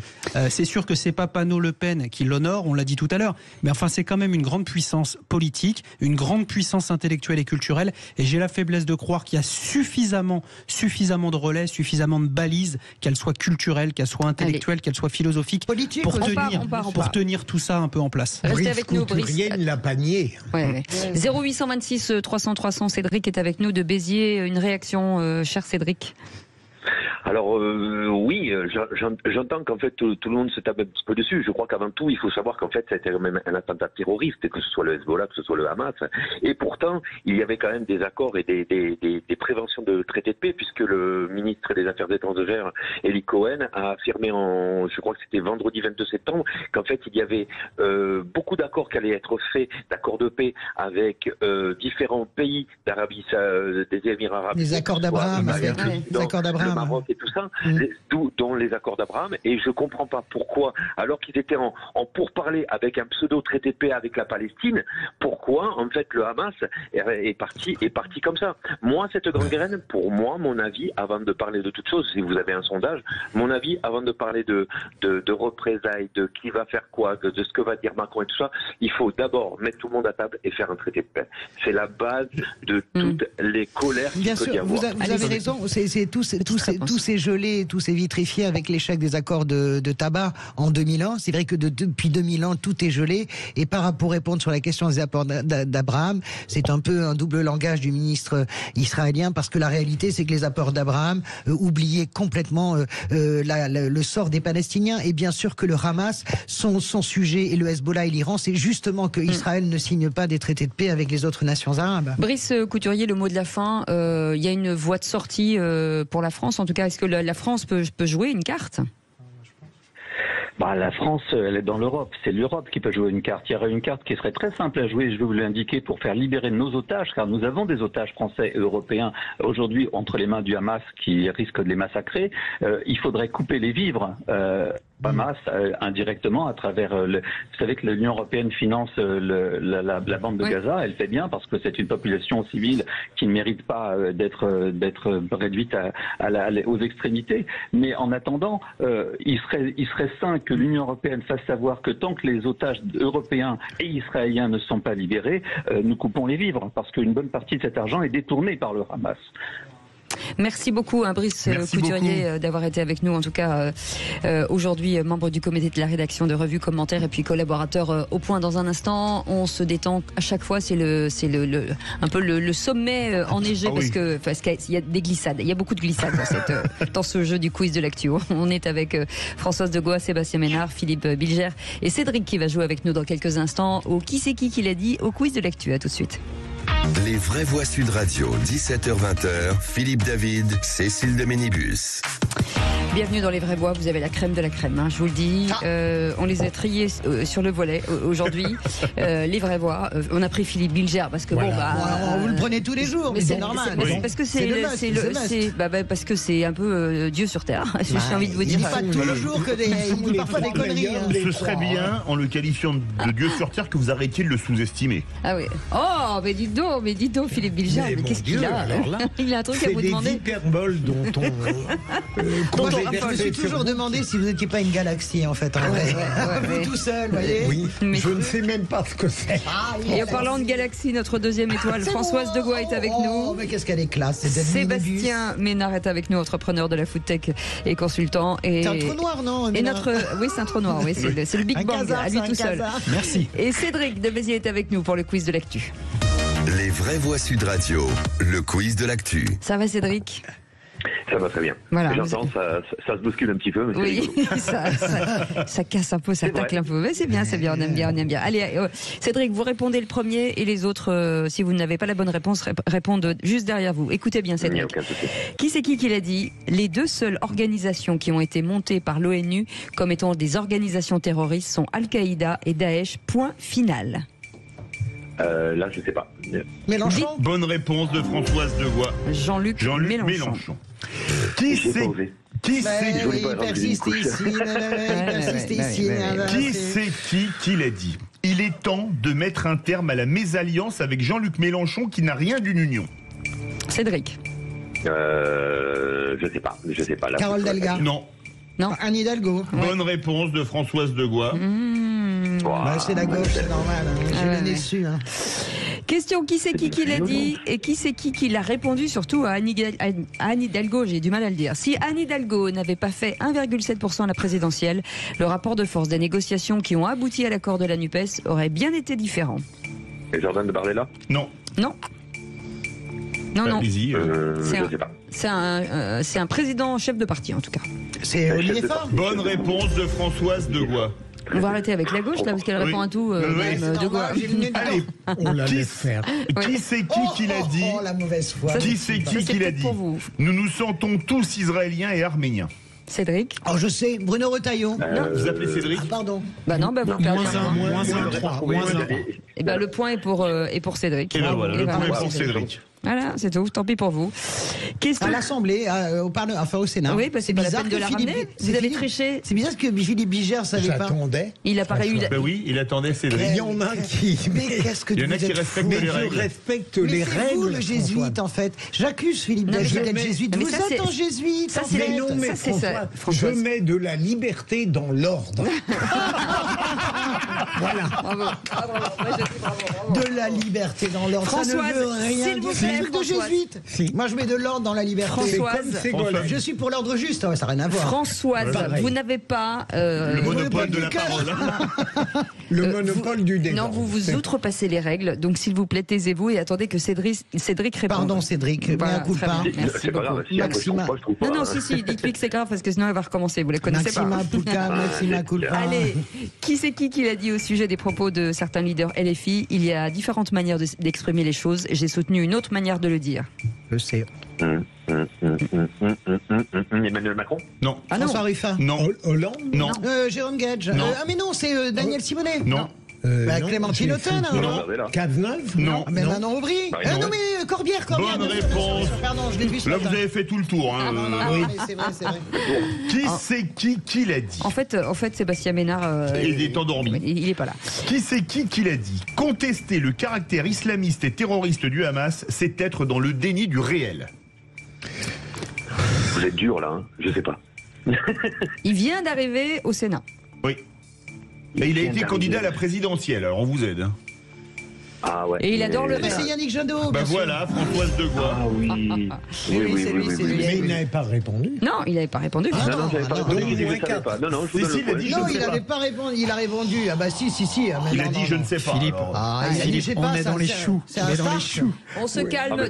C'est sûr que c'est pas Panot Le Pen qui l'honore, on l'a dit tout à l'heure, mais enfin c'est quand même une grande puissance politique, une grande puissance intellectuelle et culturelle, et j'ai la faiblesse de croire qu'il y a suffisamment de relais, suffisamment de balises, qu'elles soient culturelles, qu'elles soient intellectuelles, qu'elles soient philosophiques, politique, pour tenir tout ça un peu en place. Restez avec nous, Brice. Rien ne l'a panier. 0826 300 300, Cédric est avec nous de Béziers. Une réaction, cher Cédric? Alors oui, j'entends qu'en fait tout le monde se tape un petit peu dessus. Je crois qu'avant tout, il faut savoir qu'en fait, c'était quand même un attentat terroriste, que ce soit le Hezbollah, que ce soit le Hamas. Et pourtant, il y avait quand même des accords et des préventions de traités de paix, puisque le ministre des Affaires étrangères, Eli Cohen, a affirmé je crois que c'était vendredi 22 septembre, qu'en fait, il y avait beaucoup d'accords qui allaient être faits, d'accords de paix avec différents pays d'Arabie, des Émirats arabes. Les accords d'Abraham, les accords d'Abraham. Le Maroc et tout ça, dont les accords d'Abraham, et je comprends pas pourquoi, alors qu'ils étaient en pourparlers avec un pseudo-traité de paix avec la Palestine, pourquoi en fait le Hamas est parti comme ça. Moi, cette gangrène, pour moi, mon avis, avant de parler de toute chose, si vous avez un sondage, mon avis, avant de parler de représailles, de qui va faire quoi, de ce que va dire Macron et tout ça, il faut d'abord mettre tout le monde à table et faire un traité de paix. C'est la base de toutes les colères qu'il peut y avoir. Vous avez raison, c'est tous ces gelés, tous ces vitrifiés avec l'échec des accords de tabac en 2001. C'est vrai que depuis 2001, tout est gelé. Et pour répondre sur la question des accords d'Abraham, c'est un peu un double langage du ministre israélien, parce que la réalité, c'est que les accords d'Abraham oubliaient complètement le sort des Palestiniens. Et bien sûr que le Hamas, son sujet, et le Hezbollah et l'Iran, c'est justement que Israël ne signe pas des traités de paix avec les autres nations arabes. Brice Couturier, le mot de la fin, il y a une voie de sortie pour la France. En tout cas, est-ce que la France peut jouer une carte ? La France, elle est dans l'Europe. C'est l'Europe qui peut jouer une carte. Il y aurait une carte qui serait très simple à jouer, je vais vous l'indiquer, pour faire libérer nos otages, car nous avons des otages français et européens aujourd'hui entre les mains du Hamas qui risque de les massacrer. Il faudrait couper les vivres. Hamas indirectement à travers vous savez que l'Union européenne finance la bande de Gaza. Elle fait bien parce que c'est une population civile qui ne mérite pas d'être réduite aux extrémités. Mais en attendant, il serait sain que l'Union européenne fasse savoir que tant que les otages européens et israéliens ne sont pas libérés, nous coupons les vivres, parce qu'une bonne partie de cet argent est détournée par le Hamas. Merci beaucoup, Brice Couturier, d'avoir été avec nous. En tout cas, aujourd'hui, membre du comité de la rédaction de Revue Commentaires et puis collaborateur au Point. Dans un instant, on se détend à chaque fois. C'est un peu le sommet enneigé parce qu'il y a des glissades. Il y a beaucoup de glissades dans ce jeu du quiz de l'actu. On est avec Françoise Degois, Sébastien Ménard, Philippe Bilger et Cédric qui va jouer avec nous dans quelques instants au Qui c'est qui l'a dit au quiz de l'actu. À tout de suite. Les vraies voix Sud Radio, 17h-20h, Philippe David, Cécile de Ménibus. Bienvenue dans les vraies voix, vous avez la crème de la crème, hein, je vous le dis. On les a triés sur le volet aujourd'hui. Les vraies voix. On a pris Philippe Bilger parce que vous le prenez tous les jours, mais c'est normal. Parce que parce que c'est un peu Dieu sur terre. J'ai envie de vous dire. Il dit pas toujours que il dit parfois des conneries. Ce serait bien, en le qualifiant de Dieu sur terre, que vous arrêtiez de le sous-estimer. Ah oui. Oh, mais dites donc, Philippe Bilger, mais qu'est-ce qu'il a il a un truc à vous demander. C'est des hyperboles dont on. Je me suis toujours demandé si vous n'étiez pas une galaxie en fait. Vous tout seul, vous voyez. Oui, je ne sais même pas ce que c'est. Et en parlant de galaxie, notre deuxième étoile, Françoise Degois est avec nous. Mais qu'est-ce qu'elle est classe. Sébastien Ménard est avec nous, entrepreneur de la foodtech et consultant. C'est un trou noir, non? Oui, c'est un trou noir, oui, c'est le Big Bang à lui tout seul. Merci. Et Cédric de Béziers est avec nous pour le quiz de l'actu. Les vraies voix Sud Radio, le quiz de l'actu. Ça va, Cédric? Ça va très bien. Voilà, j'entends, ça se bouscule un petit peu, mais oui, ça casse un peu, ça tacle un peu. Mais c'est bien, on aime bien. Allez, Cédric, vous répondez le premier et les autres, si vous n'avez pas la bonne réponse, répondent juste derrière vous. Écoutez bien, Cédric. Qui c'est qui l'a dit? Les deux seules organisations qui ont été montées par l'ONU comme étant des organisations terroristes sont Al-Qaïda et Daesh. Point final. Là, je sais pas. Mélenchon. Bonne réponse de Françoise Degois. Jean-Luc Mélenchon. Qui c'est qui l'a dit? Il est temps de mettre un terme à la mésalliance avec Jean-Luc Mélenchon qui n'a rien d'une union. Cédric. Je sais pas. Là, Carole Delga. Non. Anne Hidalgo. Bonne réponse de Françoise Degois. C'est la gauche, c'est normal. J'ai bien déçu. Question, qui c'est qui l'a dit et qui c'est qui l'a répondu surtout à Anne Hidalgo, j'ai du mal à le dire. Si Anne Hidalgo n'avait pas fait 1,7% à la présidentielle, le rapport de force des négociations qui ont abouti à l'accord de la NUPES aurait bien été différent. Et Jordan de Bardella? Non. Je sais pas. C'est un président chef de parti en tout cas. C'est Olivier Faure. Bonne réponse de Françoise Degois. On va arrêter avec la gauche là parce qu'elle répond à tout. Degois. Allez, on la laisse faire. Qui c'est qui l'a dit? La mauvaise foi. Qui c'est qui l'a dit? Nous nous sentons tous israéliens et arméniens. Cédric. Je sais, Bruno Retailleau. Vous appelez Cédric? Pardon. Vous perdez -1. Et le point est pour Cédric. Et voilà, le point est pour Cédric. Voilà, c'est tout. Tant pis pour vous. À l'Assemblée, au Sénat. Oui, c'est pas la peine de la ramener. Vous avez triché. C'est bizarre que Philippe Bilger savait pas. J'attendais. Il a pareil eu. Oui, il attendait Cédric. Il y en a qui. Mais qu'est-ce que il y en a qui respectent les règles. Je respecte les règles. C'est vous le jésuite en fait. J'accuse Philippe Bilger d'être jésuite. Vous êtes un jésuite. Ça c'est non, mais je mets de la liberté dans l'ordre. Voilà. De la liberté dans l'ordre. Ça ne veut rien dire. C'est un truc de jésuite. Moi, je mets de l'ordre dans la liberté. Françoise. Je suis pour l'ordre juste. Ça n'a rien à voir. Françoise, vous n'avez pas le monopole de la parole. Le monopole du débat. Non, vous outrepassez les règles. Donc, s'il vous plaît, taisez-vous et attendez que Cédric réponde. Pardon, Cédric. Bien coup pas. C'est pas grave. Maxima. Non, si. Dites-lui que c'est grave parce que sinon, elle va recommencer. Vous la connaissez Maxima culpa. Allez, qui c'est qui l'a dit au sujet des propos de certains leaders LFI? Il y a différentes manières d'exprimer les choses. J'ai soutenu une autre manière de le dire. Je sais. Emmanuel Macron? Non. François Ruffin? Non. Hollande? Non. Jérôme Gage? Non. Mais non, c'est Daniel Simonet? Non. Clémentine Autain? Non. Cazeneuve? Non. Mais Manon Aubry? Non, mais Corbière. Bonne réponse. Pardon, je l'ai vu ce Là, matin. vous avez fait tout le tour. Oui, c'est vrai. Qui c'est qui l'a dit? En fait, Sébastien Ménard. Il est endormi. Il est pas là. Qui c'est qui l'a dit? Contester le caractère islamiste et terroriste du Hamas, c'est être dans le déni du réel. Vous êtes dur là, je sais pas. Il vient d'arriver au Sénat. Oui. Et il a été candidat à la présidentielle, alors on vous aide. Ah ouais. Et il adore le Mais c'est Yannick Jadot. Bah voilà, Françoise Degois. Ah oui. C'est lui. Mais il n'avait pas répondu. Non, il n'avait pas répondu. Non, j'avais pas répondu. Il dit que je savais pas. Non, je vous donne le point. Non, il n'avait pas répondu. Il a répondu. Ah bah si. Il a dit je ne sais pas. Philippe, on est dans les choux. On est dans les choux. On se calme.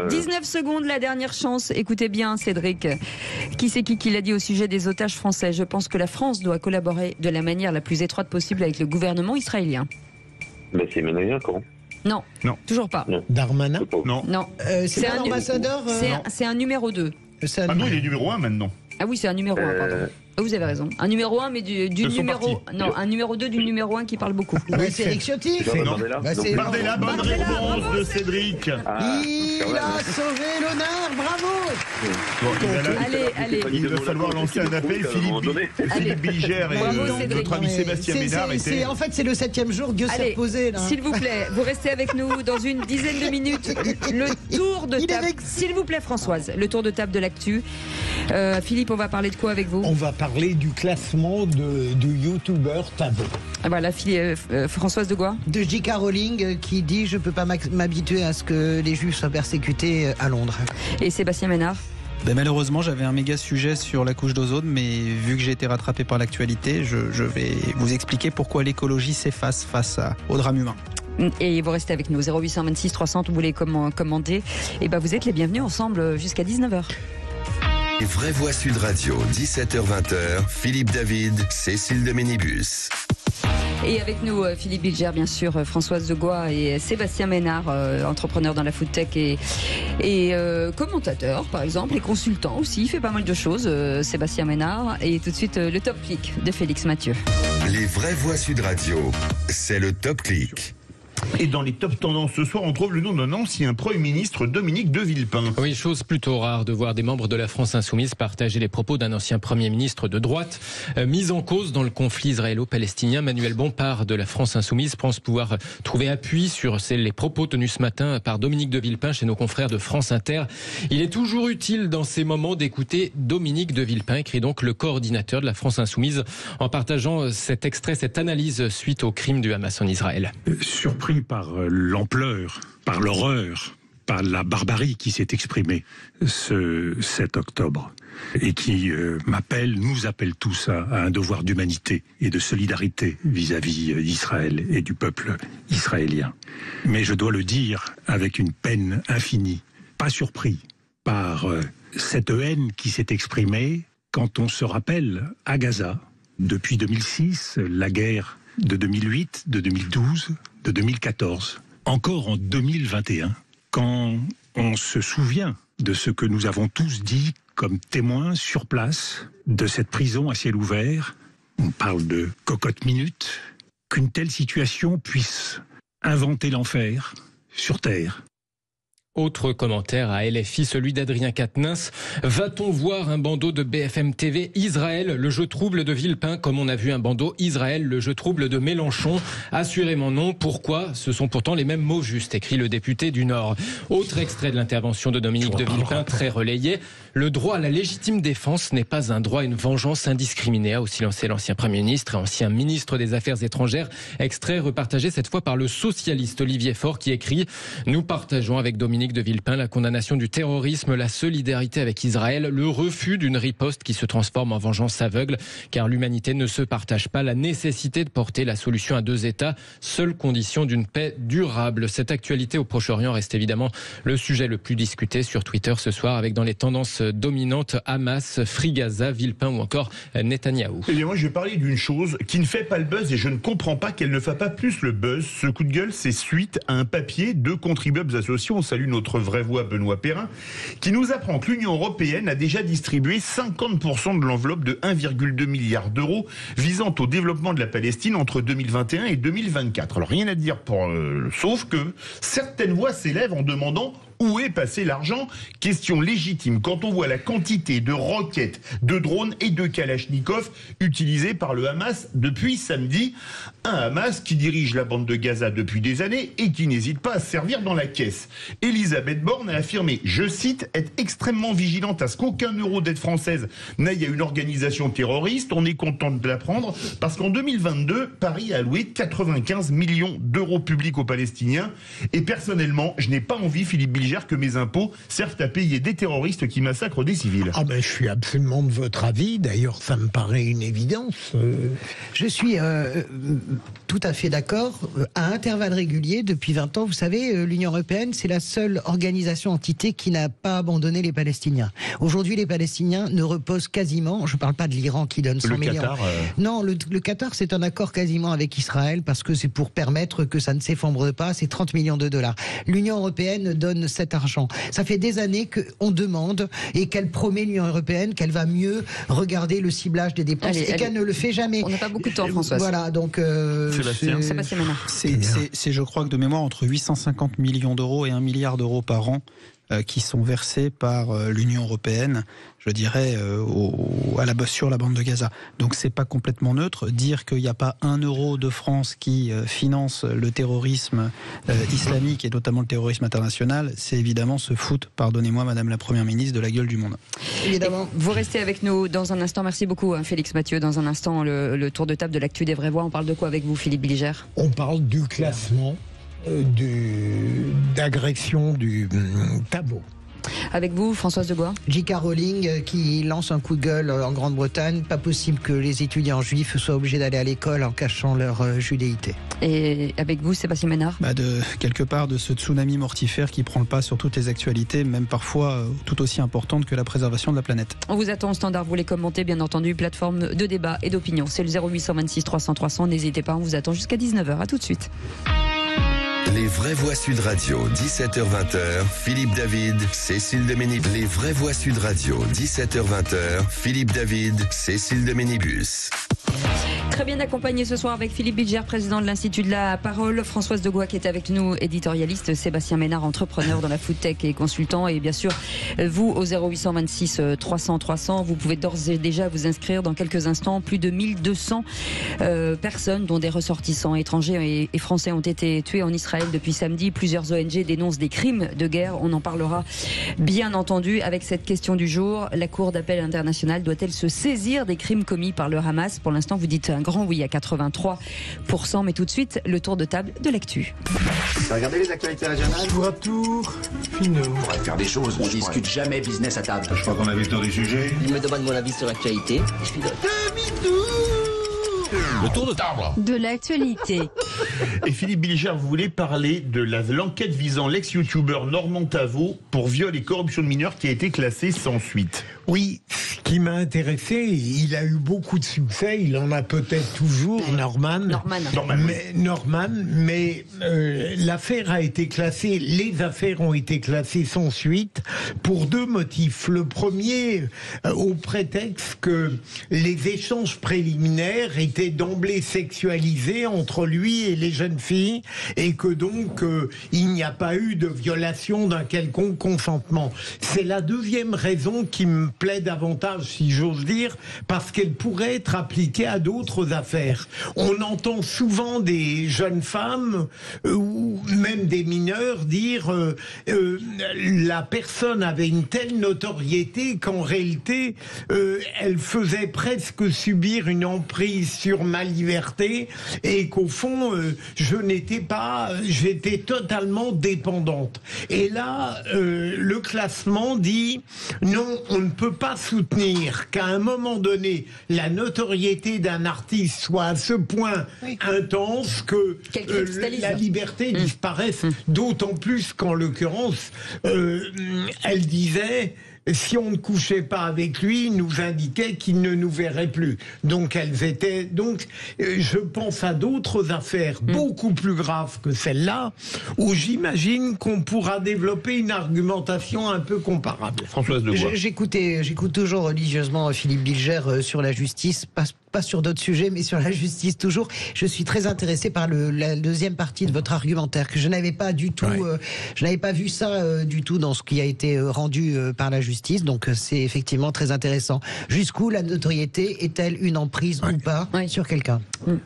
19 secondes, la dernière chance. Écoutez bien, Cédric. Qui c'est qui l'a dit au sujet des otages français? Je pense que la France doit collaborer de la manière la plus étroite possible avec le gouvernement israélien. Mais c'est Emmanuel Macron. Non, toujours pas. Darmanin? Non. C'est pas l'ambassadeur C'est un numéro 2. Ah non, il est numéro 1 maintenant. Ah oui, c'est un numéro 1, pardon. Vous avez raison. Un numéro 1, mais du numéro... Non, un numéro 2 du numéro 1 qui parle beaucoup. C'est Eric Ciotti. Bardella, bonne réponse de Cédric. Il a sauvé l'honneur, bravo. Allez. Il va falloir lancer un appel. Philippe Bilger et notre ami Sébastien Ménard étaient... En fait, c'est le 7e jour, Dieu s'est posé. S'il vous plaît, vous restez avec nous dans une dizaine de minutes. Le tour de table. S'il vous plaît, Françoise, le tour de table de l'actu. Philippe, on va parler de quoi avec vous? On va parler du classement du youtubeur tabou. Voilà, Françoise de Gois. De J.K. Rowling qui dit « Je ne peux pas m'habituer à ce que les juifs soient persécutés à Londres ». Et Sébastien Ménard. Malheureusement, j'avais un méga sujet sur la couche d'ozone, mais vu que j'ai été rattrapé par l'actualité, je vais vous expliquer pourquoi l'écologie s'efface face au drame humain. Et vous restez avec nous, 0826 300, vous voulez commander. Et vous êtes les bienvenus ensemble jusqu'à 19h. Vraie Voix Sud Radio, 17h-20h, Philippe David, Cécile de Ménibus. Et avec nous, Philippe Bilger, bien sûr, Françoise de Gois et Sébastien Ménard, entrepreneur dans la food tech et commentateur, par exemple, et consultant aussi. Il fait pas mal de choses, Sébastien Ménard. Et tout de suite, le Top Click de Félix Mathieu. Les Vraies Voix Sud Radio, c'est le Top Click. Et dans les top tendances ce soir, on trouve le nom d'un ancien Premier ministre, Dominique de Villepin. Oui, chose plutôt rare de voir des membres de la France Insoumise partager les propos d'un ancien Premier ministre de droite mis en cause dans le conflit israélo-palestinien. Manuel Bompard de la France Insoumise pense pouvoir trouver appui sur les propos tenus ce matin par Dominique de Villepin chez nos confrères de France Inter. Il est toujours utile dans ces moments d'écouter Dominique de Villepin, écrit donc le coordinateur de la France Insoumise, en partageant cet extrait, cette analyse suite au crime du Hamas en Israël. Surpris par l'ampleur, par l'horreur, par la barbarie qui s'est exprimée ce 7 octobre et qui nous appelle tous à un devoir d'humanité et de solidarité vis-à-vis d'Israël et du peuple israélien. Mais je dois le dire avec une peine infinie, pas surpris par cette haine qui s'est exprimée quand on se rappelle à Gaza, depuis 2006, la guerre de 2008, de 2012, de 2014, encore en 2021, quand on se souvient de ce que nous avons tous dit comme témoins sur place de cette prison à ciel ouvert, on parle de cocotte minute, qu'une telle situation puisse inventer l'enfer sur Terre. Autre commentaire à LFI, celui d'Adrien Quatennens. Va-t-on voir un bandeau de BFM TV Israël, le jeu trouble de Villepin, comme on a vu un bandeau Israël, le jeu trouble de Mélenchon? Assurément non. Pourquoi? Ce sont pourtant les mêmes mots justes, écrit le député du Nord. Autre extrait de l'intervention de Dominique de Villepin, très relayé. Le droit à la légitime défense n'est pas un droit à une vengeance indiscriminée, a aussi lancé l'ancien Premier ministre et ancien ministre des Affaires étrangères. Extrait repartagé cette fois par le socialiste Olivier Faure qui écrit « Nous partageons avec Dominique de Villepin la condamnation du terrorisme, la solidarité avec Israël, le refus d'une riposte qui se transforme en vengeance aveugle, car l'humanité ne se partage pas, la nécessité de porter la solution à 2 États, seule condition d'une paix durable. » Cette actualité au Proche-Orient reste évidemment le sujet le plus discuté sur Twitter ce soir, avec dans les tendances dominantes Hamas, Free Gaza, Villepin ou encore Netanyahou. Eh bien moi je vais parler d'une chose qui ne fait pas le buzz et je ne comprends pas qu'elle ne fasse pas plus le buzz. Ce coup de gueule, c'est suite à un papier de contribuables associés. On salue notre vraie voix Benoît Perrin, qui nous apprend que l'Union européenne a déjà distribué 50% de l'enveloppe de 1,2 milliard d'euros visant au développement de la Palestine entre 2021 et 2024. Alors rien à dire sauf que certaines voix s'élèvent en demandant où est passé l'argent? Question légitime quand on voit la quantité de roquettes, de drones et de kalachnikov utilisés par le Hamas depuis samedi. Un Hamas qui dirige la bande de Gaza depuis des années et qui n'hésite pas à se servir dans la caisse. Elisabeth Borne a affirmé, je cite, être extrêmement vigilante à ce qu'aucun euro d'aide française n'aille à une organisation terroriste. On est content de l'apprendre parce qu'en 2022, Paris a alloué 95 millions d'euros publics aux Palestiniens. Et personnellement, je n'ai pas envie, Philippe Bilger, Bilger, que mes impôts servent à payer des terroristes qui massacrent des civils. Ah ben, je suis absolument de votre avis. D'ailleurs, ça me paraît une évidence. Je suis tout à fait d'accord. À intervalles réguliers, depuis 20 ans, vous savez, l'Union européenne, c'est la seule organisation, entité qui n'a pas abandonné les Palestiniens. Aujourd'hui, les Palestiniens ne reposent quasiment, je ne parle pas de l'Iran qui donne 100 millions. Qatar, Non, le Qatar, c'est un accord quasiment avec Israël parce que c'est pour permettre que ça ne s'effondre pas, c'est 30 millions de dollars. L'Union européenne donne cet argent. Ça fait des années qu'on demande et qu'elle promet, l'Union européenne, qu'elle va mieux regarder le ciblage des dépenses et qu'elle ne le fait jamais. On n'a pas beaucoup de temps, Françoise. Voilà, donc... Sébastien Ménard. C'est, je crois que de mémoire, entre 850 millions d'euros et 1 milliard d'euros par an qui sont versés par l'Union européenne, je dirais, sur la bande de Gaza. Donc c'est pas complètement neutre. Dire qu'il n'y a pas 1 euro de France qui finance le terrorisme islamique et notamment le terrorisme international, c'est évidemment se foutre, pardonnez-moi Madame la Première ministre, de la gueule du monde. Évidemment. Vous restez avec nous dans un instant. Merci beaucoup Félix Mathieu. Dans un instant, le tour de table de l'actu des vraies voix. On parle de quoi avec vous, Philippe Bilger? On parle du classement d'agression du tableau. Avec vous, Françoise Degois. J.K. Rowling qui lance un coup de gueule en Grande-Bretagne. Pas possible que les étudiants juifs soient obligés d'aller à l'école en cachant leur judéité. Et avec vous, Sébastien Ménard. Quelque part de ce tsunami mortifère qui prend le pas sur toutes les actualités, même parfois tout aussi importantes que la préservation de la planète. On vous attend au standard, vous les commentez, bien entendu, plateforme de débat et d'opinion. C'est le 0826 300 300. N'hésitez pas, on vous attend jusqu'à 19h. À tout de suite. Les vraies voix Sud Radio, 17h-20h, Philippe David, Cécile de Ménibus. Les vraies voix Sud Radio, 17h-20h, Philippe David, Cécile de Ménibus. Très bien accompagné ce soir avec Philippe Bilger, président de l'Institut de la Parole, Françoise Degois qui est avec nous, éditorialiste, Sébastien Ménard, entrepreneur dans la food tech et consultant, et bien sûr vous au 0826 300 300, vous pouvez d'ores et déjà vous inscrire dans quelques instants. Plus de 1200 personnes, dont des ressortissants étrangers et français, ont été tués en Israël depuis samedi. Plusieurs ONG dénoncent des crimes de guerre. On en parlera bien entendu avec cette question du jour. La Cour d'appel internationale doit-elle se saisir des crimes commis par le Hamas? Pour l'instant, vous dites un grand oui à 83%, mais tout de suite, le tour de table de l'actu. Regardez les actualités régionales. Tour à tour, finaux. On pourrait faire des choses. On discute jamais business à table. Je crois qu'on a vu sur des sujets. Il me demande mon avis sur l'actualité. Je pilote. Le tour de table de l'actualité. Et Philippe Bilger, vous voulez parler de l'enquête visant l'ex-youtubeur Normand Tavo pour viol et corruption de mineurs qui a été classée sans suite. Oui, ce qui m'a intéressé, il a eu beaucoup de succès, il en a peut-être toujours, Norman, mais l'affaire a été classée, les affaires ont été classées sans suite pour deux motifs. Le premier, au prétexte que les échanges préliminaires étaient d'emblée sexualisés entre lui et les jeunes filles et que donc il n'y a pas eu de violation d'un quelconque consentement. C'est la deuxième raison qui me plaît davantage, si j'ose dire, parce qu'elle pourrait être appliquée à d'autres affaires. On entend souvent des jeunes femmes ou même des mineurs dire la personne avait une telle notoriété qu'en réalité elle faisait presque subir une emprise sur ma liberté et qu'au fond j'étais totalement dépendante. Et là le classement dit non, on ne peut pas soutenir qu'à un moment donné la notoriété d'un artiste soit à ce point intense que la liberté disparaisse, d'autant plus qu'en l'occurrence elle disait si on ne couchait pas avec lui, il nous indiquait qu'il ne nous verrait plus. Donc elles étaient. Donc je pense à d'autres affaires beaucoup plus graves que celle-là, où j'imagine qu'on pourra développer une argumentation un peu comparable. Françoise Degois. J'écoute toujours religieusement Philippe Bilger sur la justice, pas sur d'autres sujets, mais sur la justice toujours. Je suis très intéressé par la deuxième partie de votre argumentaire, que je n'avais pas du tout, je n'avais pas vu ça du tout dans ce qui a été rendu par la justice. Donc c'est effectivement très intéressant. Jusqu'où la notoriété est-elle une emprise ou pas sur quelqu'un?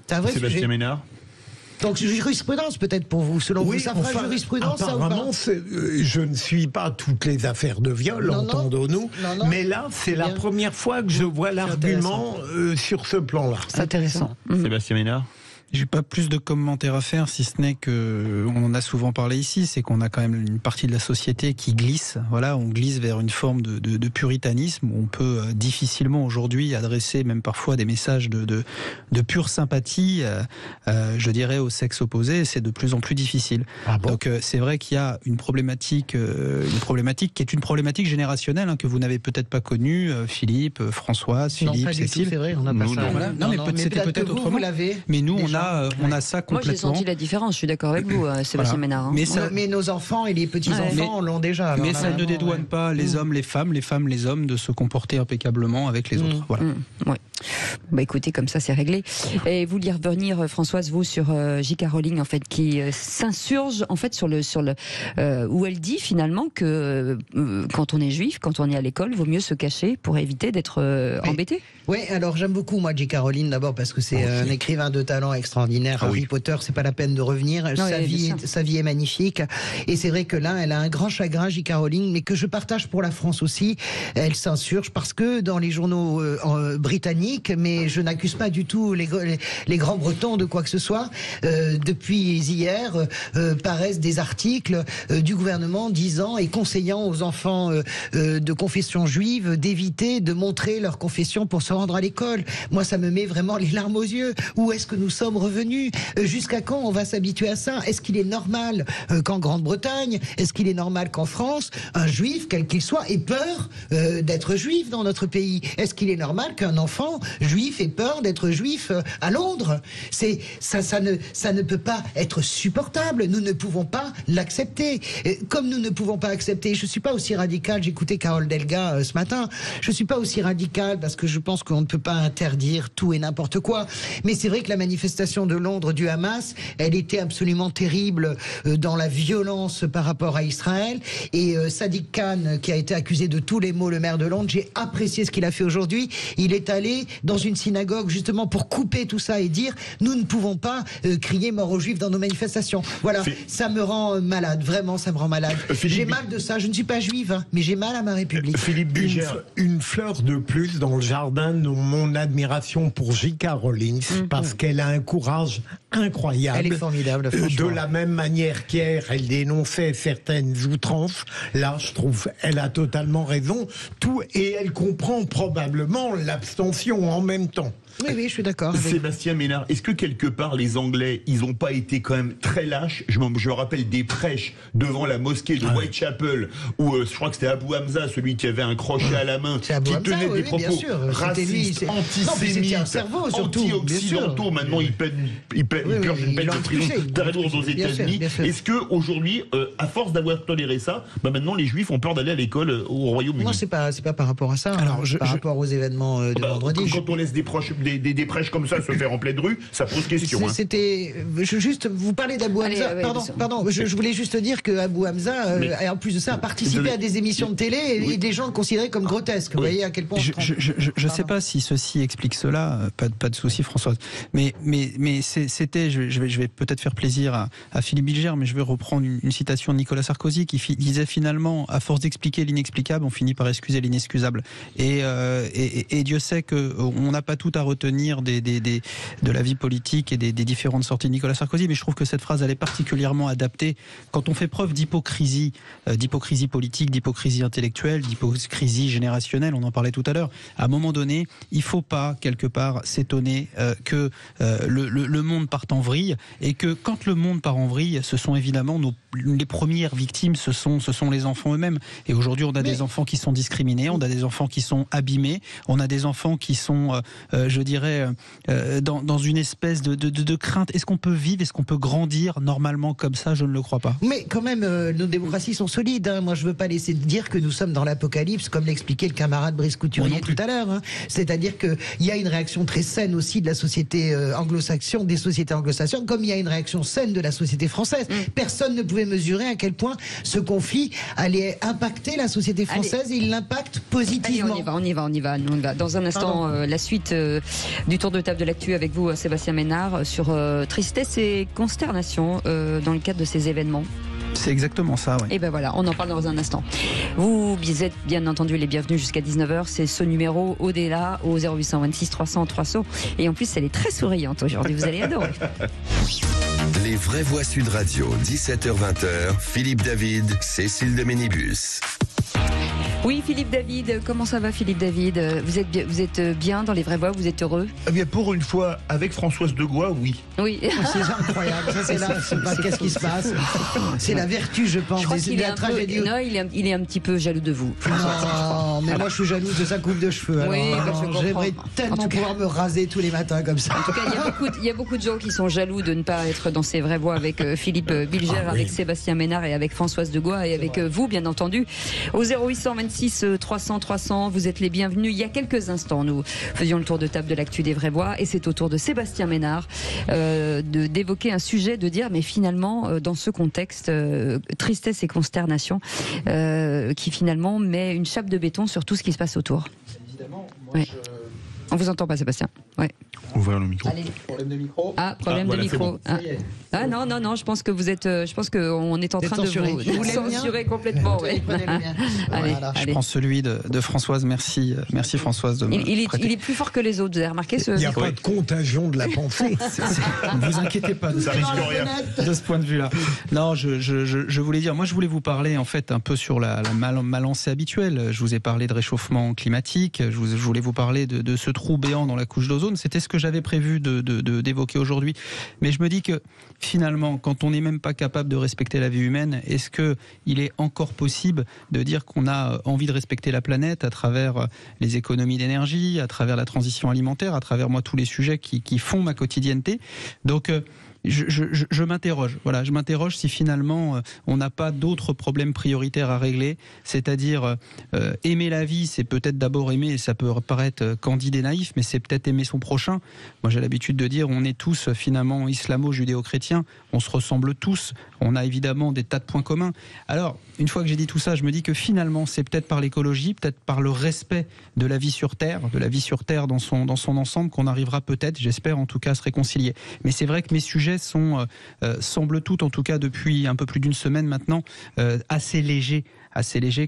C'est un vrai Sébastien sujet. Ménard. Donc jurisprudence peut-être pour vous, selon vous, ça fera jurisprudence apparemment, ça ou pas? Je ne suis pas toutes les affaires de viol, entendons-nous, mais là c'est la première fois que je vois l'argument sur ce plan-là. C'est intéressant. Sébastien Ménard. J'ai pas plus de commentaires à faire, si ce n'est que on en a souvent parlé ici, c'est qu'on a quand même une partie de la société qui glisse. Voilà, on glisse vers une forme de puritanisme où on peut difficilement aujourd'hui adresser même parfois des messages de pure sympathie, je dirais, au sexe opposé. C'est de plus en plus difficile. Ah bon ? Donc c'est vrai qu'il y a une problématique qui est une problématique générationnelle que vous n'avez peut-être pas connue, Philippe, Françoise, Philippe, Cécile. C'est vrai, on n'a pas ça. Voilà. Non, mais c'était peut-être autrement. Mais nous, on a ça complètement. Moi, j'ai senti la différence. Je suis d'accord avec vous, Sébastien Ménard. Mais nos enfants et les petits-enfants l'ont déjà. Mais ça ne dédouane pas les hommes, les femmes, les hommes de se comporter impeccablement avec les autres. Voilà. Ouais. Bah écoutez, comme ça c'est réglé. Et vous vouliez revenir, Françoise, vous sur J.K. Rowling, en fait, qui s'insurge en fait sur le où elle dit finalement que quand on est juif, quand on est à l'école, vaut mieux se cacher pour éviter d'être embêté. Oui, alors j'aime beaucoup moi J.K. Rowling d'abord parce que c'est un écrivain de talent extraordinaire. Harry Potter, c'est pas la peine de revenir. Sa vie est magnifique. Et c'est vrai que là, elle a un grand chagrin, J.K. Rowling, mais que je partage pour la France aussi. Elle s'insurge parce que dans les journaux britanniques, mais je n'accuse pas du tout les grands Bretons de quoi que ce soit. Depuis hier, paraissent des articles du gouvernement disant et conseillant aux enfants de confession juive d'éviter de montrer leur confession pour se rendre à l'école. Moi, ça me met vraiment les larmes aux yeux. Où est-ce que nous sommes revenus ? Jusqu'à quand on va s'habituer à ça ? Est-ce qu'il est normal qu'en Grande-Bretagne, est-ce qu'il est normal qu'en France, un juif, quel qu'il soit, ait peur d'être juif dans notre pays ? Est-ce qu'il est normal qu'un enfant juif ait peur d'être juif à Londres ? Ça ne peut pas être supportable. Nous ne pouvons pas l'accepter. Comme nous ne pouvons pas accepter, je suis pas aussi radical, j'écoutais Carole Delga ce matin, je suis pas aussi radical parce que je pense qu'on ne peut pas interdire tout et n'importe quoi. Mais c'est vrai que la manifestation de Londres du Hamas, elle était absolument terrible dans la violence par rapport à Israël. Et Sadiq Khan, qui a été accusé de tous les maux, le maire de Londres, j'ai apprécié ce qu'il a fait aujourd'hui. Il est allé dans une synagogue justement pour couper tout ça et dire nous ne pouvons pas crier mort aux juifs dans nos manifestations. Voilà, ça me rend malade, vraiment ça me rend malade. J'ai mal de ça, je ne suis pas juive, mais j'ai mal à ma République. Philippe Bugère, une fleur de plus dans le jardin de mon admiration pour J.K. Rowling, parce qu'elle a un courage incroyable. Elle est formidable, franchement. De la même manière qu'hier, elle dénonçait certaines outrances. Là, je trouve, elle a totalement raison. Et elle comprend probablement l'abstention en même temps. Oui, je suis d'accord. Sébastien Ménard, est-ce que quelque part les Anglais, ils n'ont pas été quand même très lâches ? Je me rappelle des prêches devant la mosquée de Whitechapel où je crois que c'était Abou Hamza, celui qui avait un crochet à la main, qui tenait des propos racistes, antisémites, anti-occidentaux. Maintenant, il purge une peine de prison très lourde aux États-Unis. Est-ce que aujourd'hui, à force d'avoir toléré ça, maintenant les Juifs ont peur d'aller à l'école au Royaume-Uni ? Non, c'est pas par rapport à ça. Alors, par rapport aux événements de vendredi. Quand on laisse des prêches comme ça se faire en pleine rue, ça pose question. C'était juste, vous parlez d'Abou Hamza. Pardon. Je voulais juste dire que Abou Hamza, en plus de ça, a participé à des émissions de télé et des gens le considéraient comme grotesque. Vous voyez à quel point. Je sais pas si ceci explique cela. Pas de souci, Françoise. Mais c'était. Je vais peut-être faire plaisir à Philippe Bilger, mais je vais reprendre une citation de Nicolas Sarkozy qui disait finalement, à force d'expliquer l'inexplicable, on finit par excuser l'inexcusable. Et Dieu sait qu'on n'a pas tout à retenir de la vie politique et des différentes sorties de Nicolas Sarkozy, mais je trouve que cette phrase, elle est particulièrement adaptée quand on fait preuve d'hypocrisie politique, d'hypocrisie intellectuelle, d'hypocrisie générationnelle, on en parlait tout à l'heure. À un moment donné, il ne faut pas, quelque part, s'étonner que le monde parte en vrille, et que quand le monde part en vrille, ce sont évidemment les premières victimes, ce sont les enfants eux-mêmes. Et aujourd'hui, on a des enfants qui sont discriminés, on a des enfants qui sont abîmés, on a des enfants qui sont je dirais, dans une espèce de crainte. Est-ce qu'on peut vivre, est-ce qu'on peut grandir normalement comme ça ? Je ne le crois pas. Mais quand même, nos démocraties sont solides. Moi, je ne veux pas laisser dire que nous sommes dans l'apocalypse, comme l'expliquait le camarade Brice Couturier tout à l'heure. C'est-à-dire qu'il y a une réaction très saine aussi de la société anglo-saxonne, des sociétés anglo-saxonnes, comme il y a une réaction saine de la société française. Personne ne pouvait mesurer à quel point ce conflit allait impacter la société française, et il l'impacte positivement. Allez, on y va. Dans un instant, la suite du tour de table de l'actu avec vous, Sébastien Ménard, sur tristesse et consternation dans le cadre de ces événements. C'est exactement ça, oui. Et ben voilà, on en parle dans un instant. Vous êtes bien entendu les bienvenus jusqu'à 19h. C'est ce numéro au-delà au 0826 300 300. Et en plus, elle est très souriante aujourd'hui. Vous allez adorer. Les vraies voix Sud Radio, 17h-20h, Philippe David, Cécile de Ménibus. Oui, Philippe David, comment ça va Philippe David ? Vous êtes bien dans les vraies voix, vous êtes heureux ? Eh bien, pour une fois, avec Françoise Degois, oui. Oui. C'est incroyable, ça c'est là, je sais pas qu'est-ce qui se passe. C'est la vertu, je pense, de la tragédie. Non, il est un petit peu jaloux de vous. Non, mais moi je suis jalouse de sa coupe de cheveux. Oui, j'aimerais tellement pouvoir me raser tous les matins comme ça. En tout cas, il y a beaucoup de gens qui sont jaloux de ne pas être dans ces vraies voix avec Philippe Bilger, avec Sébastien Ménard et avec Françoise Degois et avec vous, bien entendu. Au 0826 300 300, vous êtes les bienvenus. Il y a quelques instants, nous faisions le tour de table de l'actu des vraies voix et c'est au tour de Sébastien Ménard d'évoquer un sujet, de dire mais finalement dans ce contexte tristesse et consternation qui finalement met une chape de béton sur tout ce qui se passe autour. Évidemment, On vous entend pas, Sébastien. Ouais. Ouvrir le micro. Allez. Problème de micro. Problème de micro. Bon. Non, je pense que vous êtes. Je pense qu'on est en train de vous censurer complètement. Ouais. Allez. Je prends celui de Françoise. Merci Françoise de me il est plus fort que les autres. Vous avez remarqué ce. Il n'y a pas de contagion de la pensée. Ne vous inquiétez pas. Ça risque rien. De ce point de vue-là. Non, je voulais dire. Moi, je voulais vous parler en fait un peu sur la lancée habituelle. Je vous ai parlé de réchauffement climatique. Je voulais vous parler de ce trou béant dans la couche d'ozone. C'était ce que j'avais prévu d'évoquer aujourd'hui. Mais je me dis que finalement, quand on n'est même pas capable de respecter la vie humaine, est-ce qu'il est encore possible de dire qu'on a envie de respecter la planète à travers les économies d'énergie, à travers la transition alimentaire, à travers tous les sujets qui font ma quotidienneté. Donc, je m'interroge. Voilà, je m'interroge si finalement on n'a pas d'autres problèmes prioritaires à régler. C'est-à-dire aimer la vie, c'est peut-être d'abord aimer, et ça peut paraître candide et naïf, mais c'est peut-être aimer son prochain. Moi, j'ai l'habitude de dire, on est tous finalement islamo-judéo-chrétiens. On se ressemble tous. On a évidemment des tas de points communs. Alors, une fois que j'ai dit tout ça, je me dis que finalement, c'est peut-être par l'écologie, peut-être par le respect de la vie sur Terre, dans son ensemble, qu'on arrivera peut-être, j'espère en tout cas, à se réconcilier. Mais c'est vrai que mes sujets semblent toutes, en tout cas depuis un peu plus d'une semaine maintenant, assez légers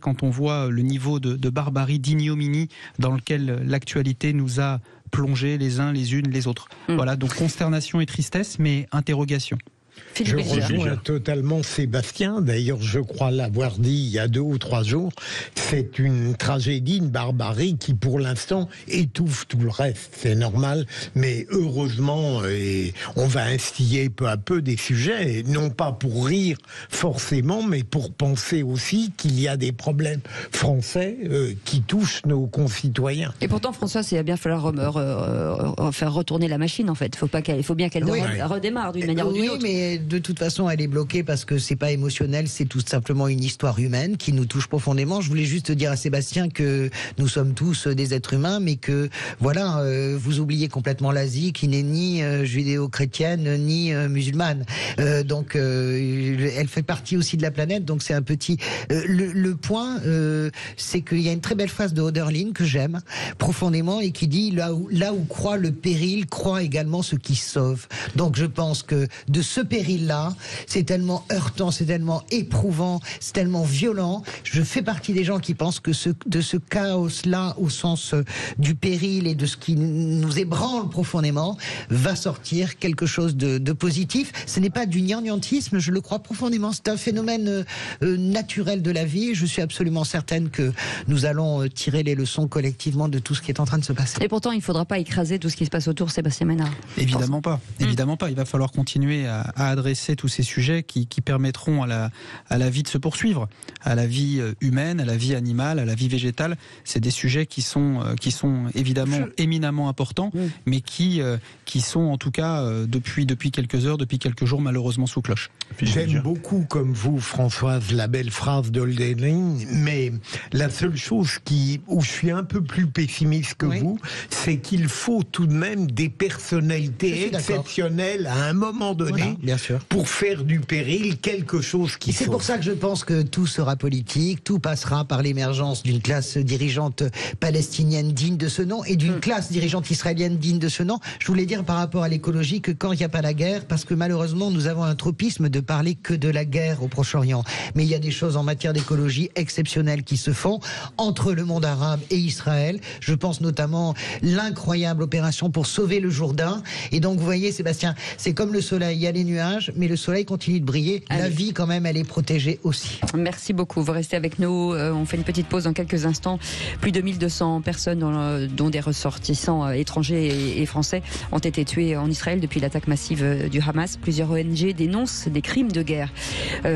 quand on voit le niveau de barbarie, d'ignominie dans lequel l'actualité nous a plongés les uns, les unes, les autres. Voilà, donc consternation et tristesse, mais interrogation. Je rejoins totalement Sébastien. D'ailleurs, je crois l'avoir dit il y a 2 ou 3 jours. C'est une tragédie, une barbarie qui, pour l'instant, étouffe tout le reste. C'est normal, mais heureusement, on va instiller peu à peu des sujets, non pas pour rire forcément, mais pour penser aussi qu'il y a des problèmes français qui touchent nos concitoyens. Et pourtant, François, il va bien falloir faire retourner la machine, en fait. Il faut bien qu'elle redémarre d'une manière ou d'une autre. Mais de toute façon, elle est bloquée parce que c'est pas émotionnel, c'est tout simplement une histoire humaine qui nous touche profondément. Je voulais juste dire à Sébastien que nous sommes tous des êtres humains, mais que voilà, vous oubliez complètement l'Asie qui n'est ni judéo-chrétienne ni musulmane. Donc, elle fait partie aussi de la planète. Donc, c'est un petit. Le point, c'est qu'il y a une très belle phrase de Hölderlin que j'aime profondément et qui dit là où croit le péril, croit également ce qui sauve. Donc, je pense que de ce péril-là, c'est tellement heurtant, c'est tellement éprouvant, c'est tellement violent. Je fais partie des gens qui pensent que de ce chaos-là, au sens du péril et de ce qui nous ébranle profondément, va sortir quelque chose de positif. Ce n'est pas du gnangnatisme, je le crois profondément. C'est un phénomène naturel de la vie. Je suis absolument certaine que nous allons tirer les leçons collectivement de tout ce qui est en train de se passer. Et pourtant, il ne faudra pas écraser tout ce qui se passe autour, Sébastien Ménard. Évidemment pas. Évidemment pas. Il va falloir continuer à adresser tous ces sujets qui permettront à la vie de se poursuivre, à la vie humaine, à la vie animale, à la vie végétale. C'est des sujets qui sont évidemment éminemment importants, mais qui sont en tout cas depuis quelques heures, depuis quelques jours malheureusement sous cloche. J'aime beaucoup, comme vous, Françoise, la belle phrase d'Hölderlin, mais la seule chose où je suis un peu plus pessimiste que vous, c'est qu'il faut tout de même des personnalités exceptionnelles à un moment donné bien sûr, pour faire du péril quelque chose qui C'est pour ça que je pense que tout sera politique, tout passera par l'émergence d'une classe dirigeante palestinienne digne de ce nom et d'une classe dirigeante israélienne digne de ce nom. Je voulais dire par rapport à l'écologie que quand il n'y a pas la guerre, parce que malheureusement nous avons un tropisme de parler que de la guerre au Proche-Orient, mais il y a des choses en matière d'écologie exceptionnelles qui se font entre le monde arabe et Israël. Je pense notamment l'incroyable opération pour sauver le Jourdain. Et donc vous voyez Sébastien, c'est comme le soleil, il y a les nuages, mais le soleil continue de briller. La vie quand même, elle est protégée aussi. Merci beaucoup, vous restez avec nous, on fait une petite pause dans quelques instants. Plus de 1200 personnes, dont des ressortissants étrangers et français, ont été tués en Israël depuis l'attaque massive du Hamas. Plusieurs ONG dénoncent des crimes de guerre.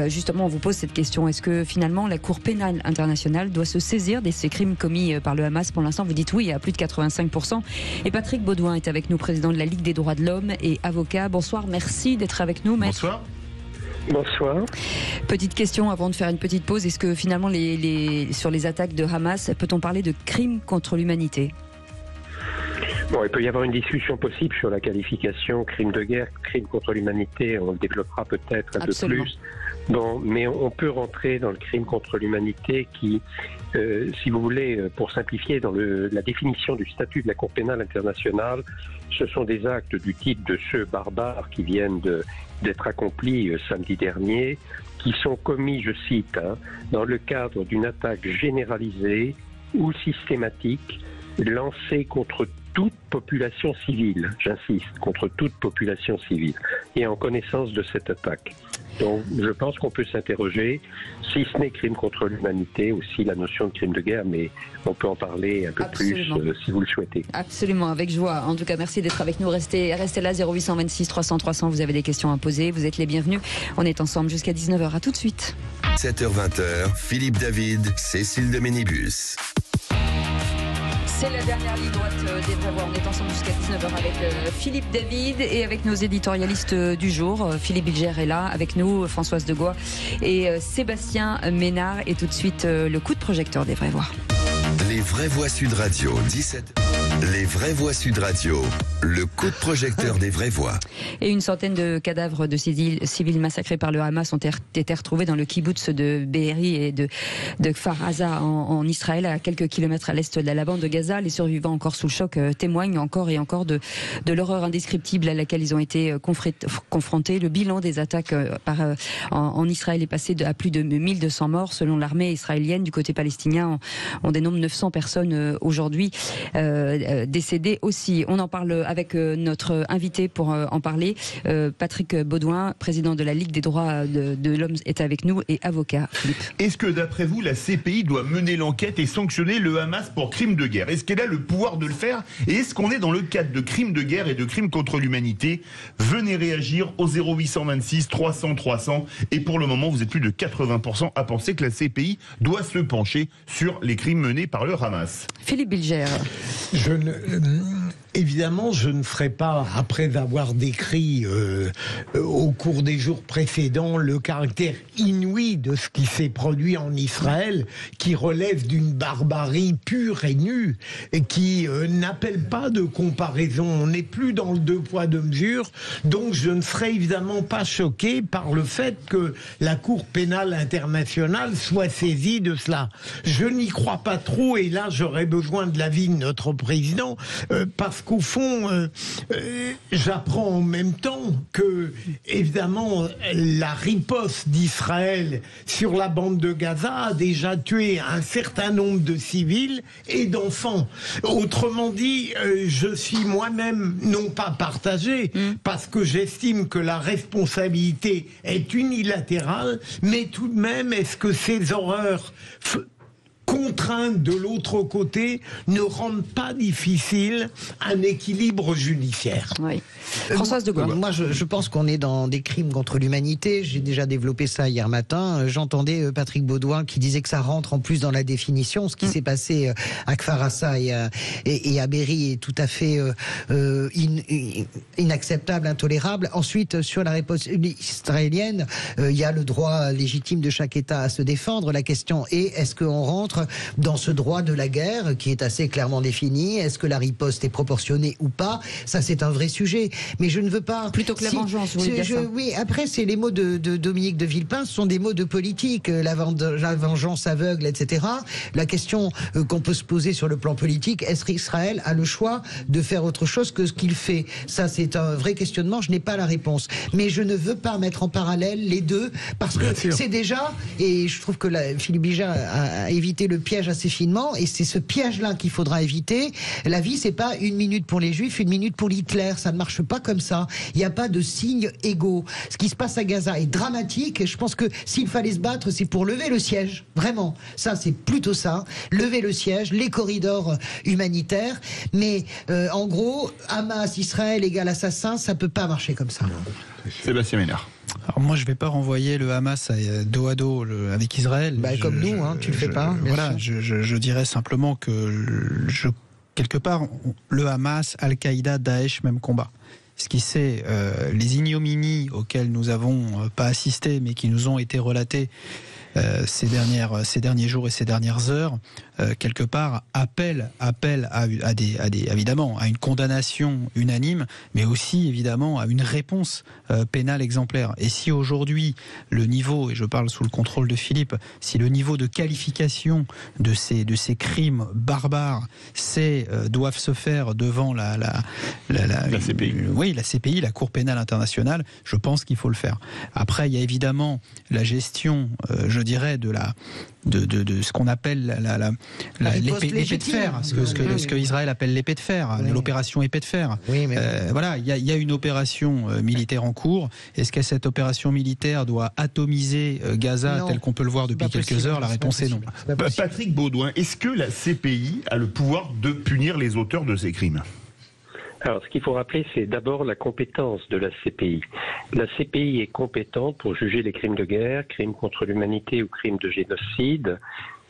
Justement, on vous pose cette question, est-ce que finalement la Cour pénale internationale doit se saisir de ces crimes commis par le Hamas? Pour l'instant, vous dites oui à plus de 85%. Et Patrick Baudouin est avec nous, président de la Ligue des droits de l'homme et avocat. Bonsoir, merci d'être avec nous, maître. Bonsoir. Bonsoir. Petite question avant de faire une petite pause. Est-ce que finalement, sur les attaques de Hamas, peut-on parler de crimes contre l'humanité? Bon, il peut y avoir une discussion possible sur la qualification crime de guerre, crime contre l'humanité. On le développera peut-être un peu plus. Bon, mais on peut rentrer dans le crime contre l'humanité qui, si vous voulez, pour simplifier, dans la définition du statut de la Cour pénale internationale, ce sont des actes du type de ceux barbares qui viennent d'être accomplis samedi dernier, qui sont commis, je cite, dans le cadre d'une attaque généralisée ou systématique lancée contre toute population civile, j'insiste, contre toute population civile, et en connaissance de cette attaque. Donc je pense qu'on peut s'interroger si ce n'est crime contre l'humanité, aussi la notion de crime de guerre, mais on peut en parler un peu plus si vous le souhaitez. Absolument, avec joie. En tout cas, merci d'être avec nous. Restez là, 0826 300 300, vous avez des questions à poser, vous êtes les bienvenus. On est ensemble jusqu'à 19h, à tout de suite. 7h20, Philippe David, Cécile de Ménibus. C'est la dernière ligne droite des Vrais Voix. On est ensemble jusqu'à 19h avec Philippe David et avec nos éditorialistes du jour. Philippe Bilger est là avec nous, Françoise Degois et Sébastien Ménard. Et tout de suite, le coup de projecteur des Vrais Voix. Les Vrais Voix Sud Radio, 17. Les Vrais Voix Sud Radio, le coup de projecteur des Vraies Voix. Et une centaine de cadavres de civils massacrés par le Hamas ont été retrouvés dans le kibboutz de Be'eri et de Kfar Aza en Israël, à quelques kilomètres à l'est de la bande de Gaza. Les survivants, encore sous le choc, témoignent encore et encore de l'horreur indescriptible à laquelle ils ont été confrontés. Le bilan des attaques en Israël est passé à plus de 1200 morts selon l'armée israélienne. Du côté palestinien, on dénombre 900 personnes aujourd'hui décédées aussi. On en parle avec notre invité pour en parler. Patrick Baudouin, président de la Ligue des droits de l'homme, est avec nous et avocat. Philippe. Est-ce que d'après vous, la CPI doit mener l'enquête et sanctionner le Hamas pour crime de guerre? Est-ce qu'elle a le pouvoir de le faire? Et est-ce qu'on est dans le cadre de crimes de guerre et de crimes contre l'humanité? Venez réagir au 0826 300 300. Et pour le moment, vous êtes plus de 80% à penser que la CPI doit se pencher sur les crimes menés par le Hamas. Philippe Bilger. Évidemment, je ne ferai pas, après avoir décrit au cours des jours précédents le caractère inouï de ce qui s'est produit en Israël, qui relève d'une barbarie pure et nue, et qui n'appelle pas de comparaison. On n'est plus dans le deux poids deux mesures, donc je ne serai évidemment pas choqué par le fait que la Cour pénale internationale soit saisie de cela. Je n'y crois pas trop, et là j'aurais besoin de l'avis de notre président, parce qu'au fond, j'apprends en même temps que, évidemment, la riposte d'Israël sur la bande de Gaza a déjà tué un certain nombre de civils et d'enfants. Autrement dit, je suis moi-même non pas partagé, parce que j'estime que la responsabilité est unilatérale, mais tout de même, est-ce que ces horreurs contraintes de l'autre côté ne rendent pas difficile un équilibre judiciaire? Oui. Françoise Degois. Moi, je pense qu'on est dans des crimes contre l'humanité. J'ai déjà développé ça hier matin. J'entendais Patrick Baudouin qui disait que ça rentre en plus dans la définition. Ce qui s'est passé à Kfar Aza et à Be'eri est tout à fait inacceptable, intolérable. Ensuite, sur la réponse israélienne, il y a le droit légitime de chaque État à se défendre. La question est, est-ce qu'on rentre rentre dans ce droit de la guerre qui est assez clairement défini. Est-ce que la riposte est proportionnée ou pas? Ça, c'est un vrai sujet. Mais je ne veux pas... Plutôt que la vengeance, vous voulez dire ça. Oui, après, c'est les mots de Dominique de Villepin, ce sont des mots de politique. La vengeance aveugle, etc. La question qu'on peut se poser sur le plan politique, est-ce qu'Israël a le choix de faire autre chose que ce qu'il fait? Ça, c'est un vrai questionnement. Je n'ai pas la réponse. Mais je ne veux pas mettre en parallèle les deux, parce que c'est déjà... Et je trouve que Philippe Bigard a évité le piège assez finement, et c'est ce piège-là qu'il faudra éviter. La vie, c'est pas 1 minute pour les Juifs, 1 minute pour Hitler. Ça ne marche pas comme ça. Il n'y a pas de signes égaux. Ce qui se passe à Gaza est dramatique, et je pense que s'il fallait se battre, c'est pour lever le siège. Vraiment. Ça, c'est plutôt ça. Lever le siège, les corridors humanitaires. Mais en gros, Hamas, Israël égale assassin, ça peut pas marcher comme ça. Sébastien Ménard. Alors moi, je ne vais pas renvoyer le Hamas dos à dos avec Israël. Comme nous, tu le fais pas. Voilà, je dirais simplement que quelque part, le Hamas, Al-Qaïda, Daesh, même combat. Ce qui c'est les ignominies auxquelles nous n'avons pas assisté, mais qui nous ont été relatées ces derniers jours et ces dernières heures, quelque part appelle à évidemment à une condamnation unanime, mais aussi évidemment à une réponse pénale exemplaire. Et si aujourd'hui le niveau, et je parle sous le contrôle de Philippe, si le niveau de qualification de ces crimes barbares doivent se faire devant la CPI. Oui, la CPI, la Cour pénale internationale, je pense qu'il faut le faire. Après, il y a évidemment la gestion, je dirais, de ce qu'on appelle l'épée de fer, ce que Israël appelle l'épée de fer, l'opération épée de fer. Oui, voilà, il y a une opération militaire en cours. Est-ce que cette opération militaire doit atomiser Gaza tel qu'on peut le voir depuis quelques heures? La réponse est non. Patrick Baudouin, est-ce que la CPI a le pouvoir de punir les auteurs de ces crimes? Alors, ce qu'il faut rappeler, c'est d'abord la compétence de la CPI. La CPI est compétente pour juger les crimes de guerre, crimes contre l'humanité ou crimes de génocide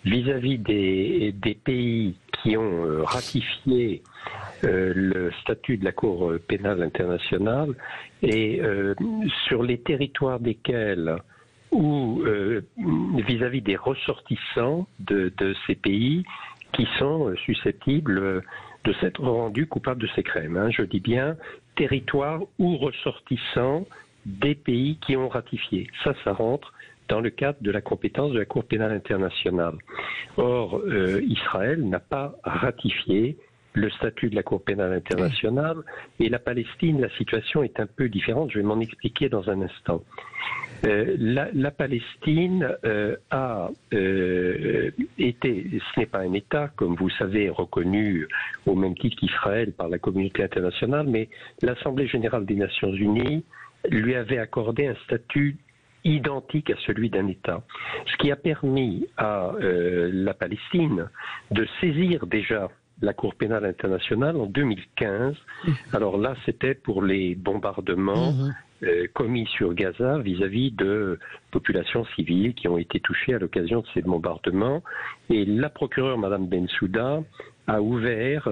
vis-à-vis des pays qui ont ratifié le statut de la Cour pénale internationale et sur les territoires desquels ou vis-à-vis des ressortissants de ces pays qui sont susceptibles de s'être rendus coupables de ces crimes. Je dis bien territoire ou ressortissants des pays qui ont ratifié. Ça rentre dans le cadre de la compétence de la Cour pénale internationale. Or, Israël n'a pas ratifié le statut de la Cour pénale internationale, et la Palestine, la situation est un peu différente. Je vais m'en expliquer dans un instant. La Palestine a été, ce n'est pas un État, comme vous savez, reconnu au même titre qu'Israël par la communauté internationale, mais l'Assemblée générale des Nations unies lui avait accordé un statut identique à celui d'un État. Ce qui a permis à la Palestine de saisir déjà la Cour pénale internationale en 2015. Alors là, c'était pour les bombardements commis sur Gaza vis-à-vis de populations civiles qui ont été touchées à l'occasion de ces bombardements. Et la procureure, Madame Bensouda, a ouvert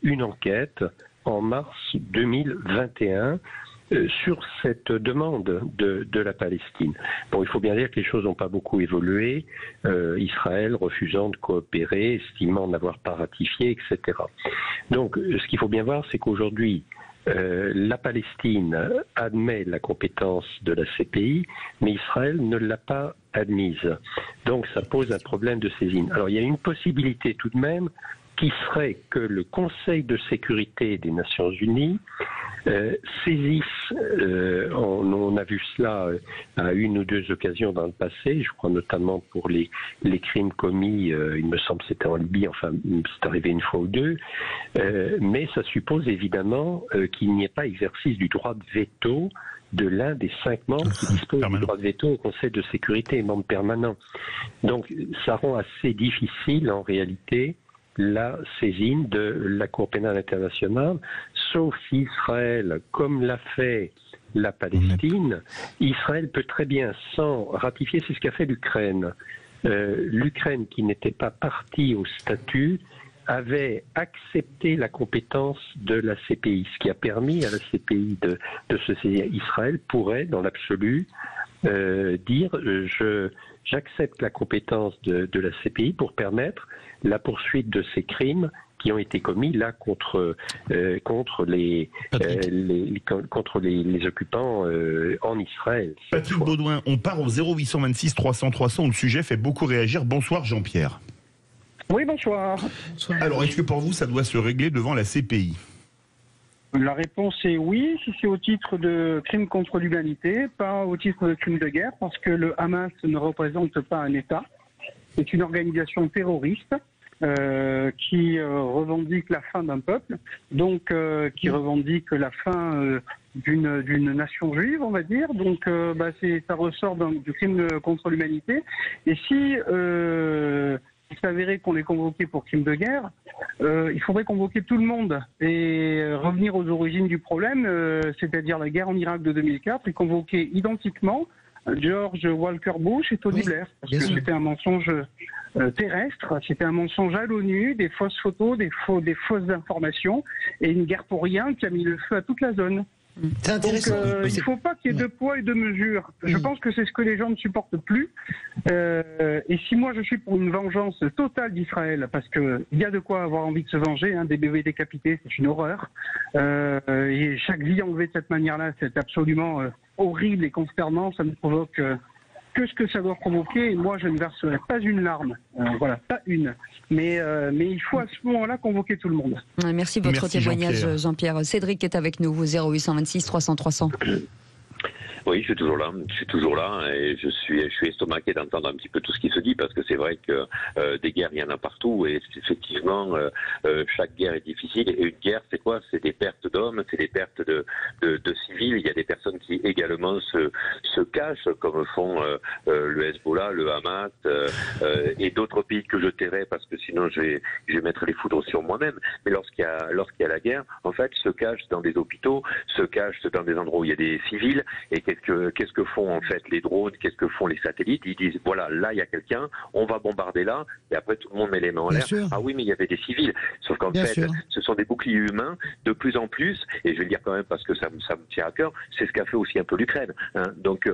une enquête en mars 2021 sur cette demande de la Palestine. Bon, il faut bien dire que les choses n'ont pas beaucoup évolué, Israël refusant de coopérer, estimant n'avoir pas ratifié, etc. Donc, ce qu'il faut bien voir, c'est qu'aujourd'hui, la Palestine admet la compétence de la CPI, mais Israël ne l'a pas admise. Donc, ça pose un problème de saisine. Alors, il y a une possibilité tout de même qui serait que le Conseil de sécurité des Nations Unies saisisse, on a vu cela à une ou deux occasions dans le passé, je crois notamment pour les crimes commis, il me semble que c'était en Libye, enfin c'est arrivé une fois ou deux, mais ça suppose évidemment qu'il n'y ait pas exercice du droit de veto de l'un des 5 membres qui disposent du droit de veto au Conseil de sécurité, membre permanent. Donc ça rend assez difficile en réalité la saisine de la Cour pénale internationale, sauf si Israël, comme l'a fait la Palestine, Israël peut très bien, sans ratifier, c'est ce qu'a fait l'Ukraine. L'Ukraine, qui n'était pas partie au statut, avait accepté la compétence de la CPI, ce qui a permis à la CPI de se saisir. Israël pourrait, dans l'absolu, dire j'accepte la compétence de la CPI pour permettre la poursuite de ces crimes qui ont été commis là contre les occupants en Israël. Patrick Baudouin, on part au 0826 300 300 où le sujet fait beaucoup réagir. Bonsoir Jean-Pierre. Oui, bonsoir. Alors, est-ce que pour vous, ça doit se régler devant la CPI ? La réponse est oui, si c'est au titre de crime contre l'humanité, pas au titre de crime de guerre, parce que le Hamas ne représente pas un État. C'est une organisation terroriste qui revendique la fin d'un peuple, donc qui revendique la fin d'une nation juive, on va dire. Donc ça ressort du crime contre l'humanité. Et si il s'avérait qu'on est convoqué pour crime de guerre, il faudrait convoquer tout le monde et revenir aux origines du problème, c'est-à-dire la guerre en Irak de 2004, et convoquer identiquement George Walker Bush et Tony Blair. Parce que c'était un mensonge terrestre, c'était un mensonge à l'ONU, des fausses photos, des fausses informations, et une guerre pour rien qui a mis le feu à toute la zone. C'est intéressant. Donc, il ne faut pas qu'il y ait deux poids et deux mesures. Je pense que c'est ce que les gens ne supportent plus. Et si moi je suis pour une vengeance totale d'Israël, parce qu'il y a de quoi avoir envie de se venger, des bébés décapités, c'est une horreur. Et chaque vie enlevée de cette manière-là, c'est absolument horrible et consternant. Ça ne provoque que ce que ça doit provoquer. Et moi, je ne verserai pas une larme. Voilà, pas une. Mais il faut à ce moment-là convoquer tout le monde. Merci de votre témoignage, Jean-Pierre. Cédric est avec nous, 0826 300 300. Oui, je suis toujours là et je suis estomaqué d'entendre un petit peu tout ce qui se dit, parce que c'est vrai que des guerres, il y en a partout, et effectivement chaque guerre est difficile, et une guerre, c'est quoi? C'est des pertes d'hommes, c'est des pertes de civils. Il y a des personnes qui également se cachent, comme font le Hezbollah, le Hamas et d'autres pays que je tairai, parce que sinon je vais mettre les foudres sur moi-même. Mais lorsqu'il y a la guerre, en fait, se cachent dans des hôpitaux, se cachent dans des endroits où il y a des civils. Et qu'est-ce que font en fait les drones, qu'est-ce que font les satellites? Ils disent voilà, là il y a quelqu'un, on va bombarder là, et après tout le monde met les mains en l'air. Ah oui, mais il y avait des civils. Sauf qu'en fait, ce sont des boucliers humains de plus en plus, et je vais le dire quand même parce que ça me tient à cœur, c'est ce qu'a fait aussi un peu l'Ukraine. Donc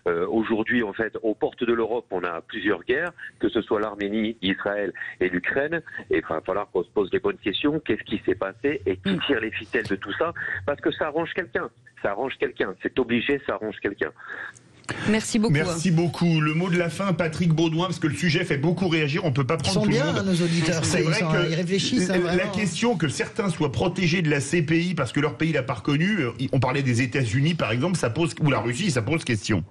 aujourd'hui, en fait, aux portes de l'Europe, on a plusieurs guerres, que ce soit l'Arménie, Israël et l'Ukraine, et il va falloir qu'on se pose les bonnes questions. Qu'est-ce qui s'est passé et qui tire les ficelles de tout ça? Parce que ça arrange quelqu'un. Ça arrange quelqu'un. C'est obligé, ça arrange quelqu'un. Merci beaucoup. Merci beaucoup. Le mot de la fin, Patrick Baudouin, parce que le sujet fait beaucoup réagir. On peut pas prendre tout le monde. Nos auditeurs. C'est vrai que ils réfléchissent. La question que certains soient protégés de la CPI parce que leur pays l'a pas reconnu. On parlait des États-Unis, par exemple, ça pose, ou la Russie, ça pose question.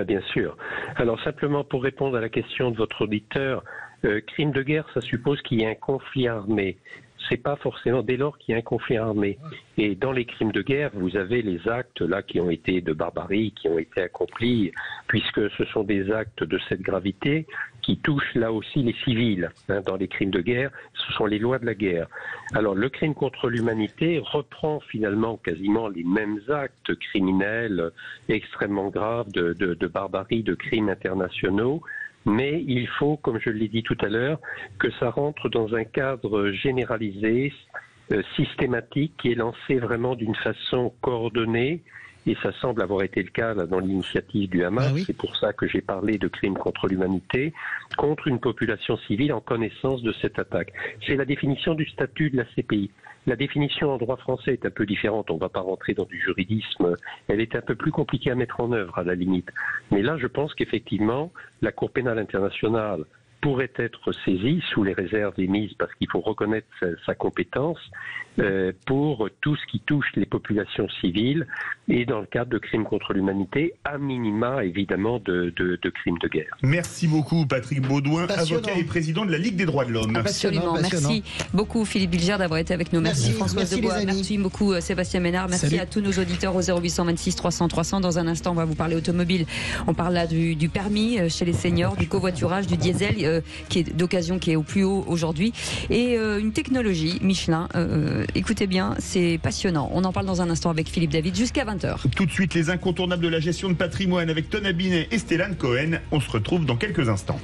Bien sûr. Alors simplement pour répondre à la question de votre auditeur, crime de guerre, ça suppose qu'il y ait un conflit armé. C'est pas forcément dès lors qu'il y a un conflit armé. Et dans les crimes de guerre, vous avez les actes là qui ont été de barbarie, qui ont été accomplis, puisque ce sont des actes de cette gravité qui touchent là aussi les civils. Dans les crimes de guerre, ce sont les lois de la guerre. Alors le crime contre l'humanité reprend finalement quasiment les mêmes actes criminels extrêmement graves de barbarie, de crimes internationaux. Mais il faut, comme je l'ai dit tout à l'heure, que ça rentre dans un cadre généralisé, systématique, qui est lancé vraiment d'une façon coordonnée. Et ça semble avoir été le cas là, dans l'initiative du Hamas. C'est pour ça que j'ai parlé de crimes contre l'humanité, contre une population civile en connaissance de cette attaque. C'est la définition du statut de la CPI. La définition en droit français est un peu différente, on ne va pas rentrer dans du juridisme, elle est un peu plus compliquée à mettre en œuvre à la limite. Mais là, je pense qu'effectivement, la Cour pénale internationale pourrait être saisie sous les réserves émises, parce qu'il faut reconnaître sa compétence pour tout ce qui touche les populations civiles et dans le cadre de crimes contre l'humanité, à minima évidemment de crimes de guerre. Merci beaucoup Patrick Baudouin, avocat et président de la Ligue des droits de l'homme. Absolument, merci beaucoup Philippe Bilger d'avoir été avec nous. Merci Françoise Debois, merci beaucoup Sébastien Ménard, merci à tous nos auditeurs au 0826 300 300. Dans un instant, on va vous parler automobile. On parle là du permis chez les seniors, du covoiturage, du diesel qui est d'occasion, qui est au plus haut aujourd'hui, et une technologie Michelin. Écoutez bien, c'est passionnant. On en parle dans un instant avec Philippe David jusqu'à 20h. Tout de suite, les incontournables de la gestion de patrimoine avec Thomas Binet et Stellan Cohen. On se retrouve dans quelques instants.